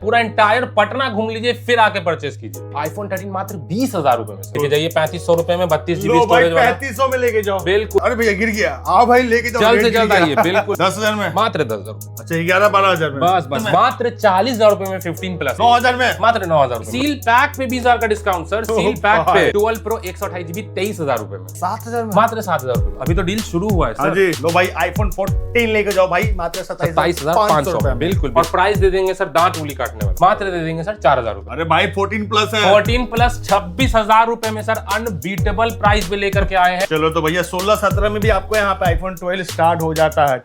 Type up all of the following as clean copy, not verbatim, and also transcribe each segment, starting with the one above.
पूरा एंटायर पटना घूम लीजिए फिर आके परचेस कीजिए। आईफोन 13 मात्र 20,000 रुपए में लेके जाइए, 3500 रुपए में 32 GB स्टोरेज वाला। 3500 में लेके जाओ। बिल्कुल। अरे भैया गिर गया, आओ भाई लेके जाओ। जल्द से जल्द आइए। बिल्कुल। 10,000 में मात्र 10,000 रुपए। अच्छा 11-12,000 में बस मात्र 40,000 रुपए में 15 प्लस। 9,000 में मात्र 9,000। सील पैक पे 20,000 का डिस्काउंट सर। सील पैक पे 12 प्रो 128 GB 23,000 रुपए में। 7,000 में मात्र 7,000 रुपए। अभी तो डील शुरू हुआ है हाँ सर। जी, लो भाई आईफोन 14 लेके जाओ भाई, मात्र 27,500 रुपए। बिल्कुल। और प्राइस दे देंगे सर दांत उंगली काटने वाले, मात्र दे देंगे सर 4,000 रुपए। अरे भाई 14 प्लस है। 14 प्लस 26,000 रुपए में सर अनबीटेबल प्राइस पे लेकर के आए हैं। चलो तो भैया 16-17 में भी आपको यहाँ पे आईफोन 12 स्टार्ट हो जाता है।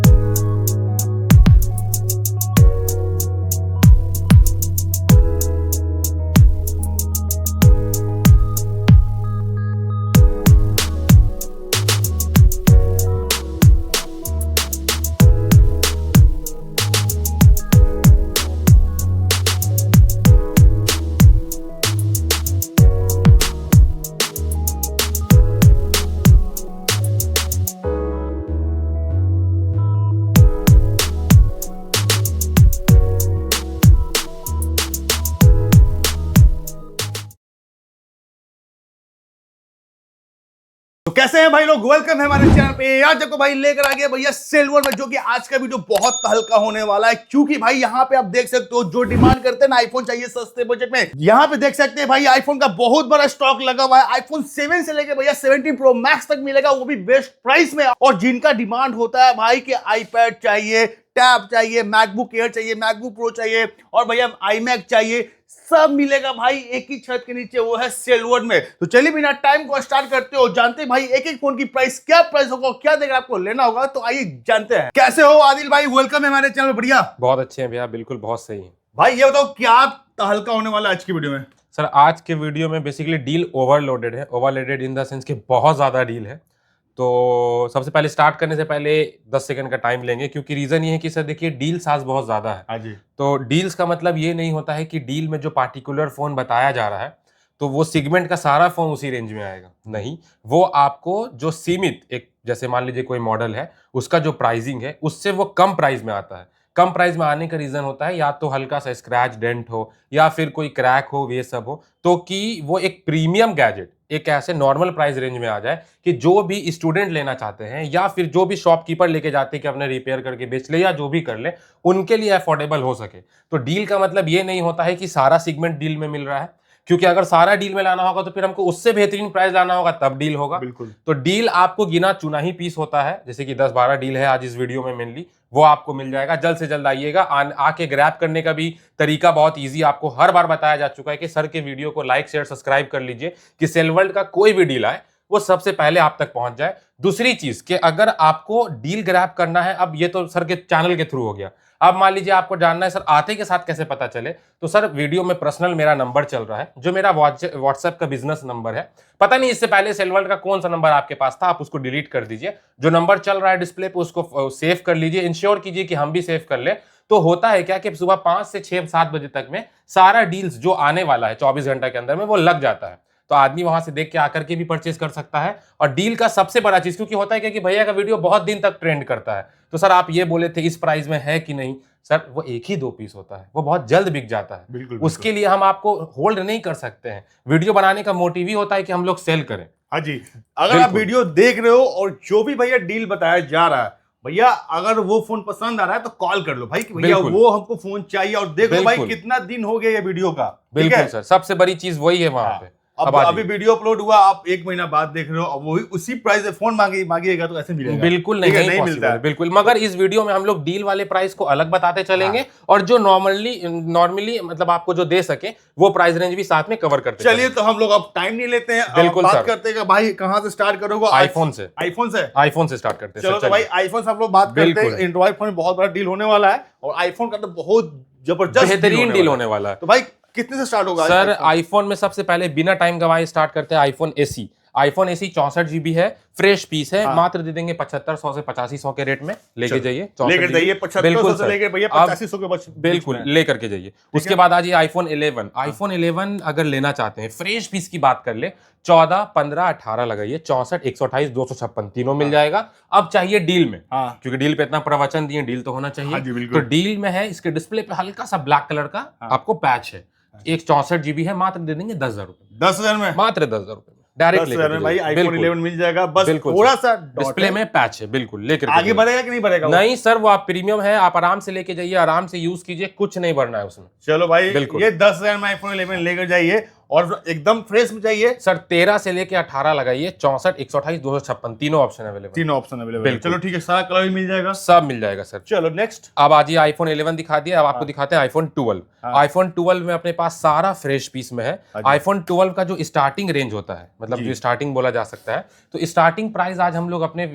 तो कैसे हैं भाई लोग, वेलकम है हमारे चैनल पे। यार देखो भाई लेकर आ गया भैया सिल्वर में, जो कि आज का वीडियो बहुत हल्का होने वाला है, क्योंकि भाई यहाँ पे आप देख सकते हो जो डिमांड करते हैं ना आईफोन चाहिए सस्ते बजट में, यहाँ पे देख सकते हैं भाई आईफोन का बहुत बड़ा स्टॉक लगा हुआ है। आईफोन 7 से लेकर भैया 17 प्रो मैक्स तक मिलेगा, वो भी बेस्ट प्राइस में। और जिनका डिमांड होता है भाई कि आईपैड चाहिए, टैब चाहिए, मैकबुक एयर चाहिए, मैकबुक प्रो चाहिए और भैया iMac चाहिए, सब मिलेगा भाई एक ही छत के नीचे, वो है सिल्वर में। तो चलिए बिना टाइम को स्टार्ट करते हो, जानते हैं भाई एक एक फोन की प्राइस क्या प्राइस होगा, क्या देकर आपको लेना होगा। तो आइए जानते हैं। कैसे हो आदिल भाई, वेलकम है हमारे चैनल। बढ़िया, बहुत अच्छे हैं भैया, बिल्कुल बहुत सही है। भाई ये बताओ क्या हल्का होने वाला है आज की वीडियो में। सर आज के वीडियो में बेसिकली डील ओवरलोडेड है। ओवरलोडेड इन द सेंस कि बहुत ज्यादा डील है। तो सबसे पहले स्टार्ट करने से पहले 10 सेकंड का टाइम लेंगे, क्योंकि रीजन ये है कि सर देखिए डील्स आज बहुत ज्यादा है। हाँ जी। तो डील्स का मतलब ये नहीं होता है कि डील में जो पार्टिकुलर फोन बताया जा रहा है तो वो सेगमेंट का सारा फोन उसी रेंज में आएगा, नहीं। वो आपको जो सीमित एक, जैसे मान लीजिए कोई मॉडल है, उसका जो प्राइसिंग है उससे वो कम प्राइस में आता है। कम प्राइस में आने का रीजन होता है या तो हल्का सा स्क्रैच डेंट हो या फिर कोई क्रैक हो, ये सब हो, तो कि वो एक प्रीमियम गैजेट एक ऐसे नॉर्मल प्राइस रेंज में आ जाए कि जो भी स्टूडेंट लेना चाहते हैं या फिर जो भी शॉपकीपर लेके जाते हैं कि अपने रिपेयर करके बेच ले या जो भी कर ले, उनके लिए अफोर्डेबल हो सके। तो डील का मतलब ये नहीं होता है कि सारा सेगमेंट डील में मिल रहा है, क्योंकि अगर सारा डील में लाना होगा तो फिर हमको उससे बेहतरीन प्राइस लाना होगा, तब डील होगा। बिल्कुल। तो डील आपको गिना चुना ही पीस होता है, जैसे कि 10-12 डील है आज इस वीडियो में मेनली, वो आपको मिल जाएगा। जल्द से जल्द आइएगा। आके ग्रैब करने का भी तरीका बहुत इजी आपको हर बार बताया जा चुका है कि सर के वीडियो को लाइक शेयर सब्सक्राइब कर लीजिए कि सेलवर्ल्ड का कोई भी डील आए वो सबसे पहले आप तक पहुंच जाए। दूसरी चीज कि अगर आपको डील ग्रैब करना है, अब ये तो सर के चैनल के थ्रू हो गया, अब मान लीजिए आपको जानना है सर आते के साथ कैसे पता चले, तो सर वीडियो में पर्सनल मेरा नंबर चल रहा है, जो मेरा व्हाट्सएप का बिजनेस नंबर है। पता नहीं इससे पहले सेलवर्ल्ड का कौन सा नंबर आपके पास था, आप उसको डिलीट कर दीजिए। जो नंबर चल रहा है डिस्प्ले पे उसको सेव कर लीजिए, इंश्योर कीजिए कि हम भी सेव कर ले। तो होता है क्या कि सुबह 5 से 6-7 बजे तक में सारा डील्स जो आने वाला है 24 घंटे के अंदर में वो लग जाता है। तो आदमी वहां से देख के आकर के भी परचेज कर सकता है। और डील का सबसे बड़ा चीज, क्योंकि होता है क्या कि भैया का वीडियो बहुत दिन तक ट्रेंड करता है, तो सर आप ये बोले थे इस प्राइस में है कि नहीं, सर वो एक ही 2 पीस होता है, वो बहुत जल्द बिक जाता है। बिल्कुल। उसके लिए हम आपको होल्ड नहीं कर सकते हैं। वीडियो बनाने का मोटिव ही होता है कि हम लोग सेल करें। हाँ जी, अगर आप वीडियो देख रहे हो और जो भी भैया डील बताया जा रहा है, भैया अगर वो फोन पसंद आ रहा है तो कॉल कर लो भाई कि भैया वो हमको फोन चाहिए, और देखो भाई कितना दिन हो गया ये वीडियो का। बिल्कुल सर, सबसे बड़ी चीज वही है वहां पे। अब अभी वीडियो अपलोड हुआ, आप 1 महीना बाद देख रहे हो, अब वही उसी प्राइस में फोन मांगिएगा तो ऐसे मिलेगा? बिल्कुल नहीं मिलता है। बिल्कुल, मगर इस वीडियो में हम लोग डील वाले प्राइस को अलग बताते चलेंगे और जो नॉर्मली मतलब आपको जो दे सके वो प्राइस रेंज भी साथ में कवर करते चलिए तो हम लोग अब टाइम नहीं लेते हैं, बिल्कुल बात करते हैं भाई कहां से स्टार्ट करोगे? आईफोन से स्टार्ट करते हैं। चलो तो भाई आईफोन से हम लोग बात करते हैं। एंड्रॉइड फोन में बहुत बड़ा डील होने वाला है और आईफोन का तो बहुत जबरदस्त बेहतरीन डील होने वाला है। तो भाई कितने से स्टार्ट होगा सर? आईफोन में सबसे पहले बिना टाइम गवाए स्टार्ट करते हैं आईफोन SE। आईफोन ऐसी 64 GB है, फ्रेश पीस है, मात्र दे देंगे 7500 से 8500 के रेट में। लेके जाइए, लेकर जाइए 7500 से लेकर भैया 8500 के बच बिल्कुल लेकर के जाइए। उसके बाद आ जाइए आईफोन 11। आईफोन 11 अगर लेना चाहते हैं, फ्रेश पीस की बात कर ले, 14, 15, 18 लगाइए, 64, 128, 256 तीनों मिल जाएगा। अब चाहिए डील में, क्योंकि डील पे इतना प्रवचन दिए, डील तो होना चाहिए। तो डील में है, इसके डिस्प्ले पे हल्का सा ब्लैक कलर का आपको पैच है, एक 64 GB है, मात्र दे देंगे 10,000 रुपए। 10,000 में, मात्र 10,000 रुपए में डायरेक्ट में भाई आईफोन 11 मिल जाएगा। बस थोड़ा सा डिस्प्ले में पैच है, बिल्कुल लेकर आगे बढ़ेगा कि नहीं बढ़ेगा? नहीं सर, वो आप प्रीमियम है, आप आराम से लेके जाइए, आराम से यूज कीजिए, कुछ नहीं भरना है उसमें। चलो भाई, ये 10,000 में आईफोन 11 लेकर जाइए और एकदम फ्रेश में चाहिए सर। 13 से लेके 18 लगाइए, 64, 128, 256 तीनों ऑप्शन अवेलेबल, तीनों ऑप्शन अवेलेबल। चलो ठीक है, सारा कलर भी मिल जाएगा, सब मिल जाएगा सर। चलो नेक्स्ट। अब आज ये आईफोन 11 दिखा दिया, अब आपको दिखाते हैं आईफोन 12। आईफोन 12 में अपने पास सारा फ्रेश पीस में है। आईफोन 12 का जो स्टार्टिंग रेंज होता है, मतलब जो स्टार्टिंग बोला जा सकता है, तो स्टार्टिंग प्राइस आज हम लोग अपने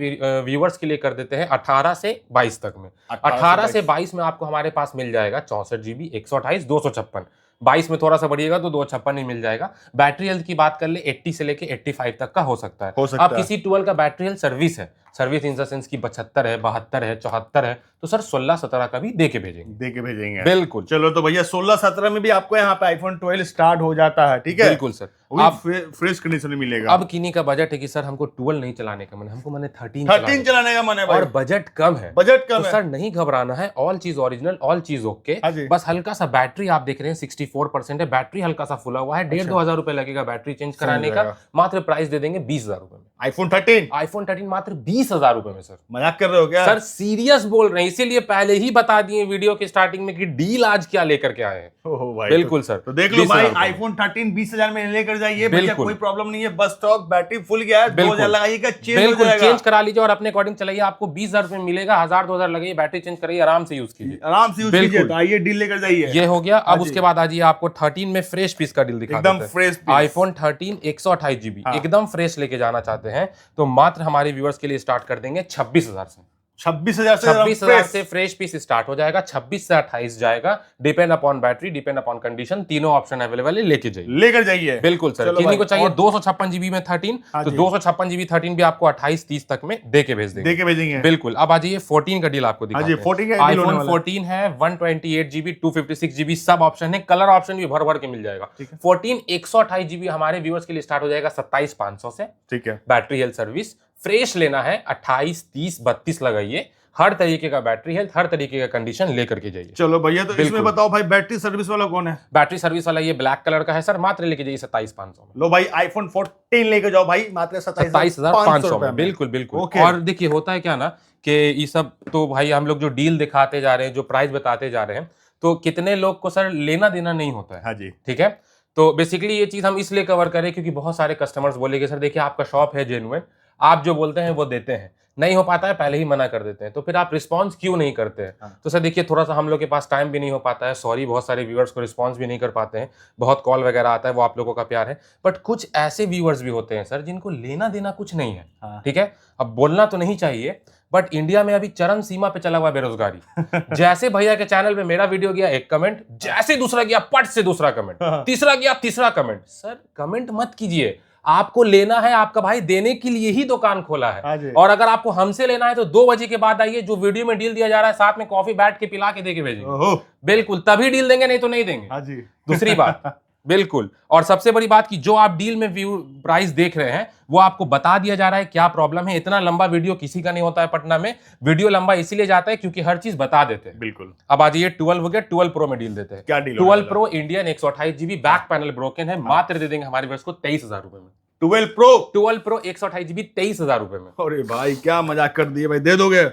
व्यूअर्स के लिए कर देते हैं 18 से 22 तक में। 18 से 22 में आपको हमारे पास मिल जाएगा 64 GB, 128, 256। 22 में थोड़ा सा बढ़िएगा तो 256 ही मिल जाएगा। बैटरी हेल्थ की बात कर ले, 80 से लेके 85 तक का हो सकता है। अब किसी 12 का बैटरी हेल्थ सर्विस है, सर्विस इन द सेंस की 75 है, 72 है, 74 है, तो सर 16-17 का भी दे के भेजेंगे। बिल्कुल। चलो तो भैया 16-17 में भी आपको यहाँ पे आईफोन 12 स्टार्ट हो जाता है, ठीक है? बिल्कुल सर, आप फ्रेश कंडीशन में मिलेगा। अब किन्हीं का बजट है कि सर हमको 12 नहीं चलाने का मन है, हमको मन है 13 चलाने का मन है भाई, और बजट कम है, तो सर नहीं घबराना है, ऑल चीज ओरिजिनल, ऑल चीज ओके। बस हल्का सा बैटरी आप देख रहे हैं 64% है, बैटरी हल्का सा फुला हुआ है, 1,500-2 हजार रुपए लगेगा बैटरी चेंज कराने का। मात्र प्राइस दे देंगे 20,000 रुपए में। आईफोन 13 मात्र 20,000 रुपए में। सर मजाक कर रहे हो क्या? सर सीरियस बोल रहे हैं, इसीलिए पहले ही बता दिए वीडियो के स्टार्टिंग में कि डील आज क्या लेकर के आए हैं। भाई, बिल्कुल सर, तो देख लो भाई, आईफोन 13 20,000 में लेकर जाइए, कोई प्रॉब्लम नहीं है। बस स्टॉक बैटरी फुल गया है, 2,000 लगाइएगा, चेंज करा लीजिए और अपने अकॉर्डिंग चलाइए। आपको 20,000 रुपए मिलेगा, 1,000-2,000 लगाइए, बैटरी चेंज करिए, आराम से यूज कीजिए, तो आइए डील लेकर जाइए। ये हो गया। अब उसके बाद आइए आपको 13 में फ्रेश पीस का डील दिखा एकदम फ्रेश आईफोन 13 128 GB एकदम फ्रेश लेके जाना चाहते हैं तो मात्र हमारे व्यूअर्स के लिए स्टार्ट कर देंगे 26,000 से। 26,000 से फ्रेश पीस स्टार्ट हो जाएगा, 26 से 28 जाएगा, depend upon battery, depend upon condition, तीनों ऑप्शन अवेलेबल है, लेकर जाइए। बिल्कुल सर, किन्हीं को चाहिए 256 GB में 13, तो 256 GB 13 भी आपको 28-30 तक में दे के भेजेंगे। बिल्कुल। अब आ जाइए 14 का डील आपको दिखाते हैं। आईफोन 14 है, 128 GB, 256 GB सब ऑप्शन है, कलर ऑप्शन भी भर भर के मिल जाएगा। 14 128 GB हमारे व्यूअर्स के लिए स्टार्ट हो जाएगा 27,500 से, ठीक है। बैटरी हेल्थ सर्विस फ्रेश लेना है 28, 30, 32 लगाइए, हर तरीके का बैटरी हेल्थ, हर तरीके का कंडीशन लेकर के जाइए। चलो भैया, तो इसमें बताओ भाई बैटरी सर्विस वाला कौन है? बैटरी सर्विस वाला ये ब्लैक कलर का है सर, मात्र लेके जाइए 27,500 में। लो भाई, आईफोन 14 लेके जाओ भाई, मात्र 27,500 में। बिल्कुल। और देखिए होता है क्या ना कि ये सब तो भाई हम लोग जो डील दिखाते जा रहे हैं, जो प्राइस बताते जा रहे हैं, तो कितने लोग को सर लेना देना नहीं होता है। हाँ जी, ठीक है। तो बेसिकली ये चीज हम इसलिए कवर करें क्योंकि बहुत सारे कस्टमर्स बोलेंगे सर देखिए आपका शॉप है जेन्युइन, आप जो बोलते हैं वो देते हैं, नहीं हो पाता है पहले ही मना कर देते हैं, तो फिर आप रिस्पांस क्यों नहीं करते हैं? तो सर देखिए थोड़ा सा हम लोग के पास टाइम भी नहीं हो पाता है, सॉरी, बहुत सारे व्यूअर्स को रिस्पांस भी नहीं कर पाते हैं, बहुत कॉल वगैरह आता है, वो आप लोगों का प्यार है। बट कुछ ऐसे व्यूअर्स भी होते हैं सर जिनको लेना देना कुछ नहीं है, ठीक है। अब बोलना तो नहीं चाहिए, बट इंडिया में अभी चरम सीमा पे चला हुआ बेरोजगारी। जैसे भैया के चैनल पे मेरा वीडियो गया एक कमेंट, जैसे दूसरा गया पट से दूसरा कमेंट, तीसरा गया तीसरा कमेंट। सर कमेंट मत कीजिए, आपको लेना है, आपका भाई देने के लिए ही दुकान खोला है। और अगर आपको हमसे लेना है तो 2 बजे के बाद आइए, जो वीडियो में डील दिया जा रहा है साथ में कॉफी बैठ के पिला के दे के भेजेंगे। बिल्कुल, तभी डील देंगे, नहीं तो नहीं देंगे। दूसरी बात, बिल्कुल। और सबसे बड़ी बात कि जो आप डील में व्यू प्राइस देख रहे हैं वो आपको बता दिया जा रहा है क्या प्रॉब्लम है। इतना लंबा वीडियो किसी का नहीं होता है पटना में, वीडियो लंबा इसीलिए जाता है क्योंकि हर चीज बता देते हैं। बिल्कुल। अब आज ये 12 हो गया, 12 प्रो में डील देते हैं। क्या deal? 12 pro Indian 128 GB, back panel broken है, मात्र दे देंगे हमारे व्यूअर्स को 23,000 रुपए में। 12 प्रो 128 GB 23,000 रुपए में। अरे भाई क्या मजाक कर दिए भाई, दे दोगे?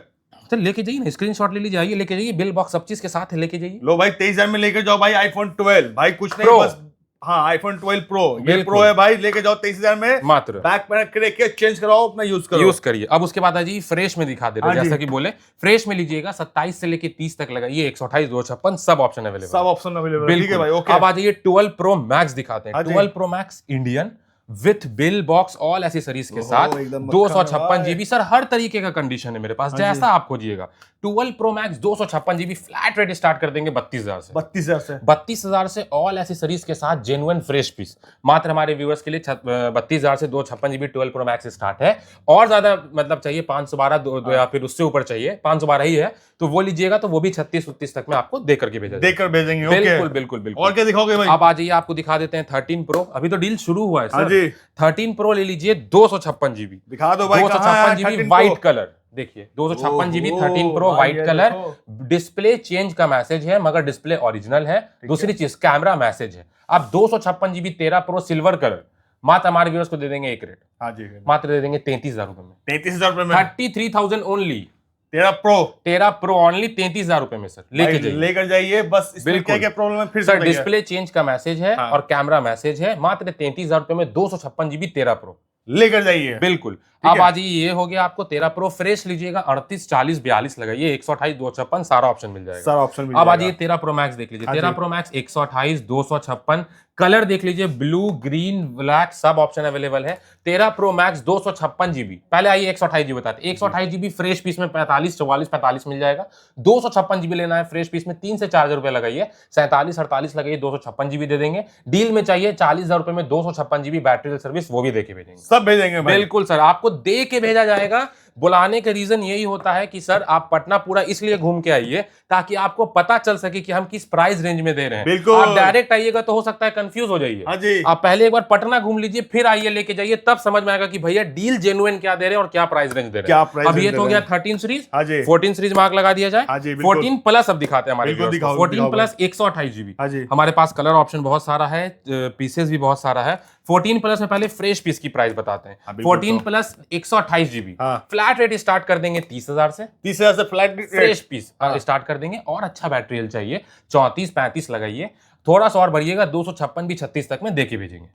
तो लेके जाइए ना, स्क्रीनशॉट ले लीजिए, आइए लेके जाइए, बिल बॉक्स सब चीज के साथ है, लेके जाइए। लो भाई 23,000 में लेके जाओ भाई आईफोन 12, भाई कुछ नहीं, बस हाँ आईफोन 12 प्रो, ये प्रो है भाई, लेके जाओ 23,000 में, मात्र बैक पैनल करके चेंज कराओ, अपना यूज करिए। अब उसके बाद आइए फ्रेश में दिखा दे रहे हैं, जैसा कि बोले फ्रेश में लीजिएगा 27 से लेके 30 तक लगाइए, 128, 256 सब ऑप्शन अवेलेबल, ठीक है भाई। ओके, अब आ जाइए 12 प्रो मैक्स दिखाते हैं। 12 pro max Indian with bill box all accessories के साथ एकदम 256 जीबी सर, हर तरीके का कंडीशन है मेरे पास, हाँ जैसा आप खोजिएगा। 12 pro max 256 GB flat rate start कर देंगे 32,000 से। 32,000 से ऑल एसेसरीज के साथ जेन्युइन फ्रेश पीस, मात्र हमारे व्यूअर्स के लिए 32,000 से 256 जीबी 12 प्रो मैक्स स्टार्ट है। और ज्यादा मतलब चाहिए 512 या फिर उससे ऊपर चाहिए, 512 ही है तो वो लीजिएगा, तो वो भी 36-39 तक में आपको देकर के भेजेंगे। बिल्कुल बिल्कुल बिल्कुल। और क्या दिखाओगे भाई? अब आ जाइए, आपको दिखा देते हैं 13 प्रो। अभी तो डील शुरू हुआ है सर। हाँ जी। 13 प्रो ले लीजिए 256 जीबी। दिखा दो भाई, 256 जीबी व्हाइट कलर, देखिए 256 GB 13 pro white colour. Display change का मैसेज है मगर डिस्प्ले ओरिजिनल है। दूसरी चीज कैमरा मैसेज है। अब 256 जीबी 13 प्रो सिल्वर कलर मात्र हमारे व्यूअर्स को दे देंगे एक रेट। हाँ जी, मात्र दे देंगे 33,000 रुपए में। 33,000 रुपए में 33,000 ओनली। 13 प्रो ओनली 33,000 रुपए में सर, लेकर जाइए बस। इसमें क्या प्रॉब्लम है फिर सर? डिस्प्ले चेंज का मैसेज है हाँ। और कैमरा मैसेज है। मात्र 33,000 रुपए में 256 जीबी 13 प्रो लेकर जाइए। बिल्कुल। अब आ जाइए, ये हो गया आपको 13 प्रो फ्रेश लीजिएगा 38, 40, 42 लगाइए, 128, 256 सारा ऑप्शन मिल जाएगा। सारा ऑप्शन मिल अब आ जाएगा। जाइए 13 प्रो मैक्स देख लीजिए। हाँ 13 जी। प्रो मैक्स 128, 256 कलर देख लीजिए, ब्लू, ग्रीन, ब्लैक सब ऑप्शन अवेलेबल है। 13 प्रो मैक्स 256 जीबी। पहले आइए 128 जीबी बताते। 128 जीबी फ्रेश पीस में 45, 44, 45 मिल जाएगा। 256 जीबी लेना है फ्रेश पीस में 3 से 4 हजार रुपए लगाइए, 47, 48 लगाइए, 256 जीबी दे देंगे। डील में चाहिए 40,000 रुपए में 256 जीबी बैटरी सर्विस, वो भी दे के भेजेंगे। सब भेजेंगे भाई। बिल्कुल सर, आपको दे के भेजा जाएगा। बुलाने का रीजन यही होता है कि सर आप पटना पूरा इसलिए घूम के आइए ताकि आपको पता चल सके कि हम किस प्राइस रेंज में दे रहे हैं। बिल्कुल। आप डायरेक्ट आइएगा तो हो सकता है कंफ्यूज हो जाइए। हाँ जी। आप पहले एक बार पटना घूम लीजिए, फिर आइए लेके जाइए, तब समझ में आएगा कि भैया डील जेन्युइन क्या दे रहे हैं और क्या प्राइस रेंज दे रहे हैं। अब ये तो हो गया 13 सीरीज। 14 सीरीज मार्क लगा दिया जाए। 14 प्लस अब दिखाते हैं हमारे 14 प्लस 128 जीबी। हमारे पास कलर ऑप्शन बहुत सारा है, पीसेस भी बहुत सारा है। 14 प्लस में पहले फ्रेश पीस की प्राइस बताते हैं। 14 plus 128 GB flat rate start कर देंगे 30,000 से। 30,000 से फ्लैट फ्रेश पीस स्टार्ट कर देंगे। और अच्छा बैटरी हेल्थ चाहिए 34, 35 लगाइए, थोड़ा सा और बढ़िएगा 256 भी 36 तक में देके भेजेंगे।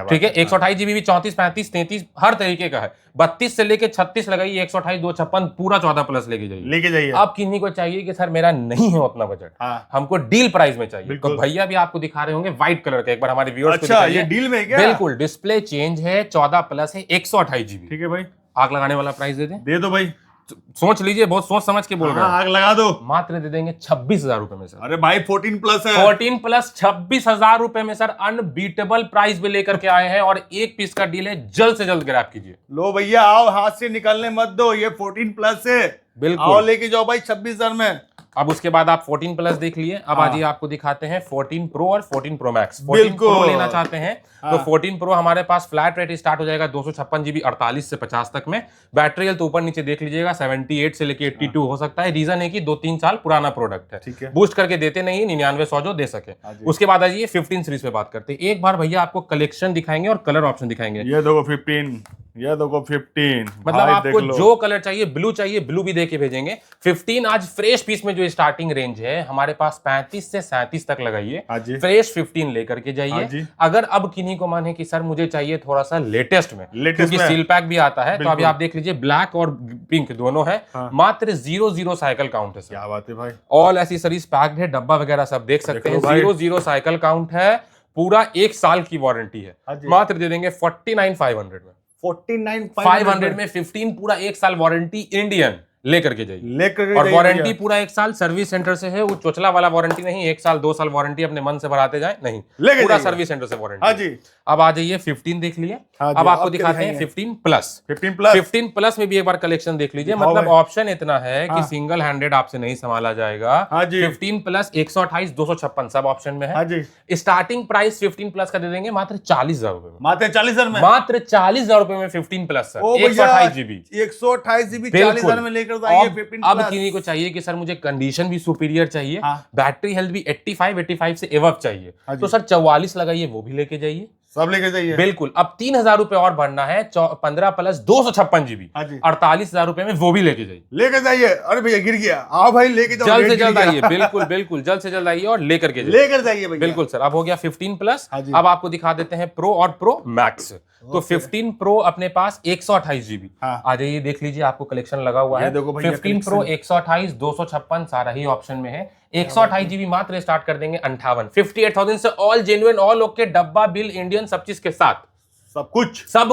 ठीक है। 128 जीबी भी 34, 35, 33 हर तरीके का है। 32 से लेके 36 लगाइए, 128, 256 पूरा 14 प्लस लेके जाइए। अब किन्हीं को चाहिए कि सर मेरा नहीं है उतना बजट, हमको डील प्राइस में चाहिए, तो भैया भी आपको दिखा रहे होंगे व्हाइट कलर का। एक बार हमारे व्यूअर्स को दिखाइए। ये डील में क्या? बिल्कुल। डिस्प्ले चेंज है, 14 प्लस है, 128 जीबी। ठीक है भाई। आग लगाने वाला प्राइस दे दो भाई। सोच लीजिए, बहुत सोच समझ के बोल रहे हैं। आग लगा दो। मात्र दे देंगे 26,000 रुपए में सर। अरे भाई 14 प्लस है। 14 प्लस 26,000 रुपए में सर, अनबीटेबल प्राइस भी लेकर के आए हैं और एक पीस का डील है, जल्द से जल्द ग्रैब कीजिए। लो भैया आओ, हाथ से निकलने मत दो, ये 14 प्लस है। बिल्कुल। आओ लेके जाओ भाई 26,000 में। अब उसके बाद आप 14 प्लस देख लिए। अब आइए आपको दिखाते हैं 14 प्रो और 14 प्रो मैक्स। 14 प्रो लेना चाहते हैं तो 14 प्रो हमारे पास फ्लैट रेट स्टार्ट हो जाएगा 256 जीबी 48 से 50 तक में। बैटरी हेल्थ ऊपर नीचे देख लीजिएगा 78 से लेके 82 हो सकता है। रीजन है कि 2-3 साल पुराना प्रोडक्ट है। ठीक है। बूस्ट करके देते नहीं, 99 जो दे सके। उसके बाद आइए 15 सीरीज पे बात करते हैं। एक बार भैया आपको कलेक्शन दिखाएंगे और कलर ऑप्शन दिखाएंगे। ये देखो 15, ये देखो 15। मतलब आपको जो कलर चाहिए, ब्लू चाहिए, ब्लू भी देके भेजेंगे। 15 आज फ्रेश पीस में जो स्टार्टिंग रेंज है हमारे पास 35 से 37 तक लगाइए। फ्रेश 15 लेकर के जाइए। अगर अब किन्हीं को मन है कि सर मुझे चाहिए थोड़ा सा लेटेस्ट में, क्योंकि सील पैक भी आता है, तो अभी आप देख लीजिए ब्लैक और पिंक दोनों है। मात्र 0 साइकिल काउंट है सर। क्या बात है भाई। ऑल एसेसरीज पैक्ड है, डब्बा वगैरह सब देख सकते हैं। 0 साइकिल काउंट है, पूरा 1 साल की वारंटी है। मात्र दे देंगे 49,500 में। 49,500 में 15 पूरा 1 साल वारंटी इंडियन लेकर के जाइए। और वारंटी पूरा 1 साल सर्विस सेंटर से है, वो चोचला वाला वारंटी नहीं। 1 साल 2 साल वारंटी अपने मन से भराते जाए, नहीं, पूरा सर्विस सेंटर से वारंटी। हाँ जी। अब आ जाइए 15 देख लिए। अब आपको दिखाते हैं 15 प्लस। 15 प्लस में भी एक बार कलेक्शन देख लीजिए। मतलब ऑप्शन इतना है कि सिंगल हैंडेड आपसे नहीं संभाला जाएगा। 15 प्लस 128, 256 सब ऑप्शन में है। स्टार्टिंग प्राइस 15 प्लस का दे देंगे मात्र 40,000 रुपए में। मात्र 40,000 में। मात्र 40,000 रुपए में 15 प्लस सर। 128 जीबी 128 जीबी 40,000 में लेकर अब किन्हीं को चाहिए कि सर मुझे कंडीशन भी सुपीरियर चाहिए, बैटरी हेल्थ भी 85 से एवब चाहिए, तो सर 44 लगाइए, वो भी लेके जाइए। सब लेके जाइए। बिल्कुल। अब 3,000 रुपए और बढ़ना है, 15 प्लस 256 जीबी 48,000 रुपए में, वो भी लेके जाइए। लेके जाइए। अरे भैया गिर गया। आओ भाई लेके जाओ, जल्द से जल्द आइए। बिल्कुल बिल्कुल, जल्द से जल्द आइए और लेकर के लेकर जाइए भैया। बिल्कुल सर। अब हो गया 15 प्लस। अब आपको दिखा देते हैं प्रो और प्रो मैक्स। तो 15 प्रो अपने पास 128 जीबी। आ जाइए देख लीजिए, आपको कलेक्शन लगा हुआ है। 15 प्रो 128, 256 सारा ही ऑप्शन में है। 128 जीबी मात्र स्टार्ट कर देंगे 58, 58,000 से ऑल जेन्युइन, ऑल ओके, डब्बा बिल इंडियन सब चीज के साथ। सब